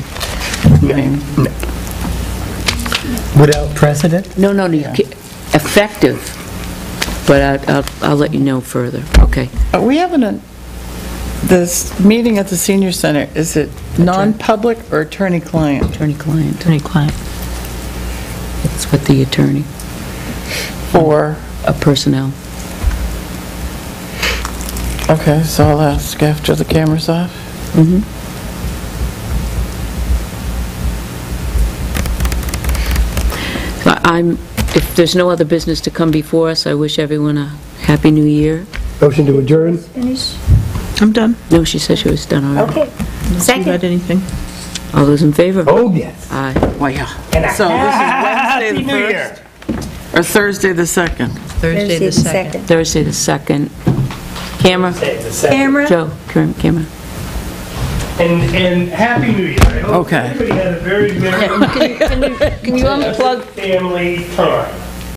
Without precedent? No, effective, but I'll let you know further, okay. we haven't, this meeting at the senior center, is it non-public or attorney-client? Attorney-client, Attorney-client. it's with the attorney, For, personnel. okay, so I'll ask after the camera's off. So if there's no other business to come before us, I wish everyone a Happy New Year. Motion to adjourn? Finish? I'm done. No, she said she was done already. Okay. Unless you Second. got anything? All those in favor? Oh, yes. Aye. Well, yeah. And a So this Happy is Wednesday New the Year. 1st or Thursday the 2nd? Thursday the 2nd. Thursday the 2nd. Camera? Camera? Joe, camera. And Happy New Year. I hope Okay. everybody had a very merry Can you unplug? family time.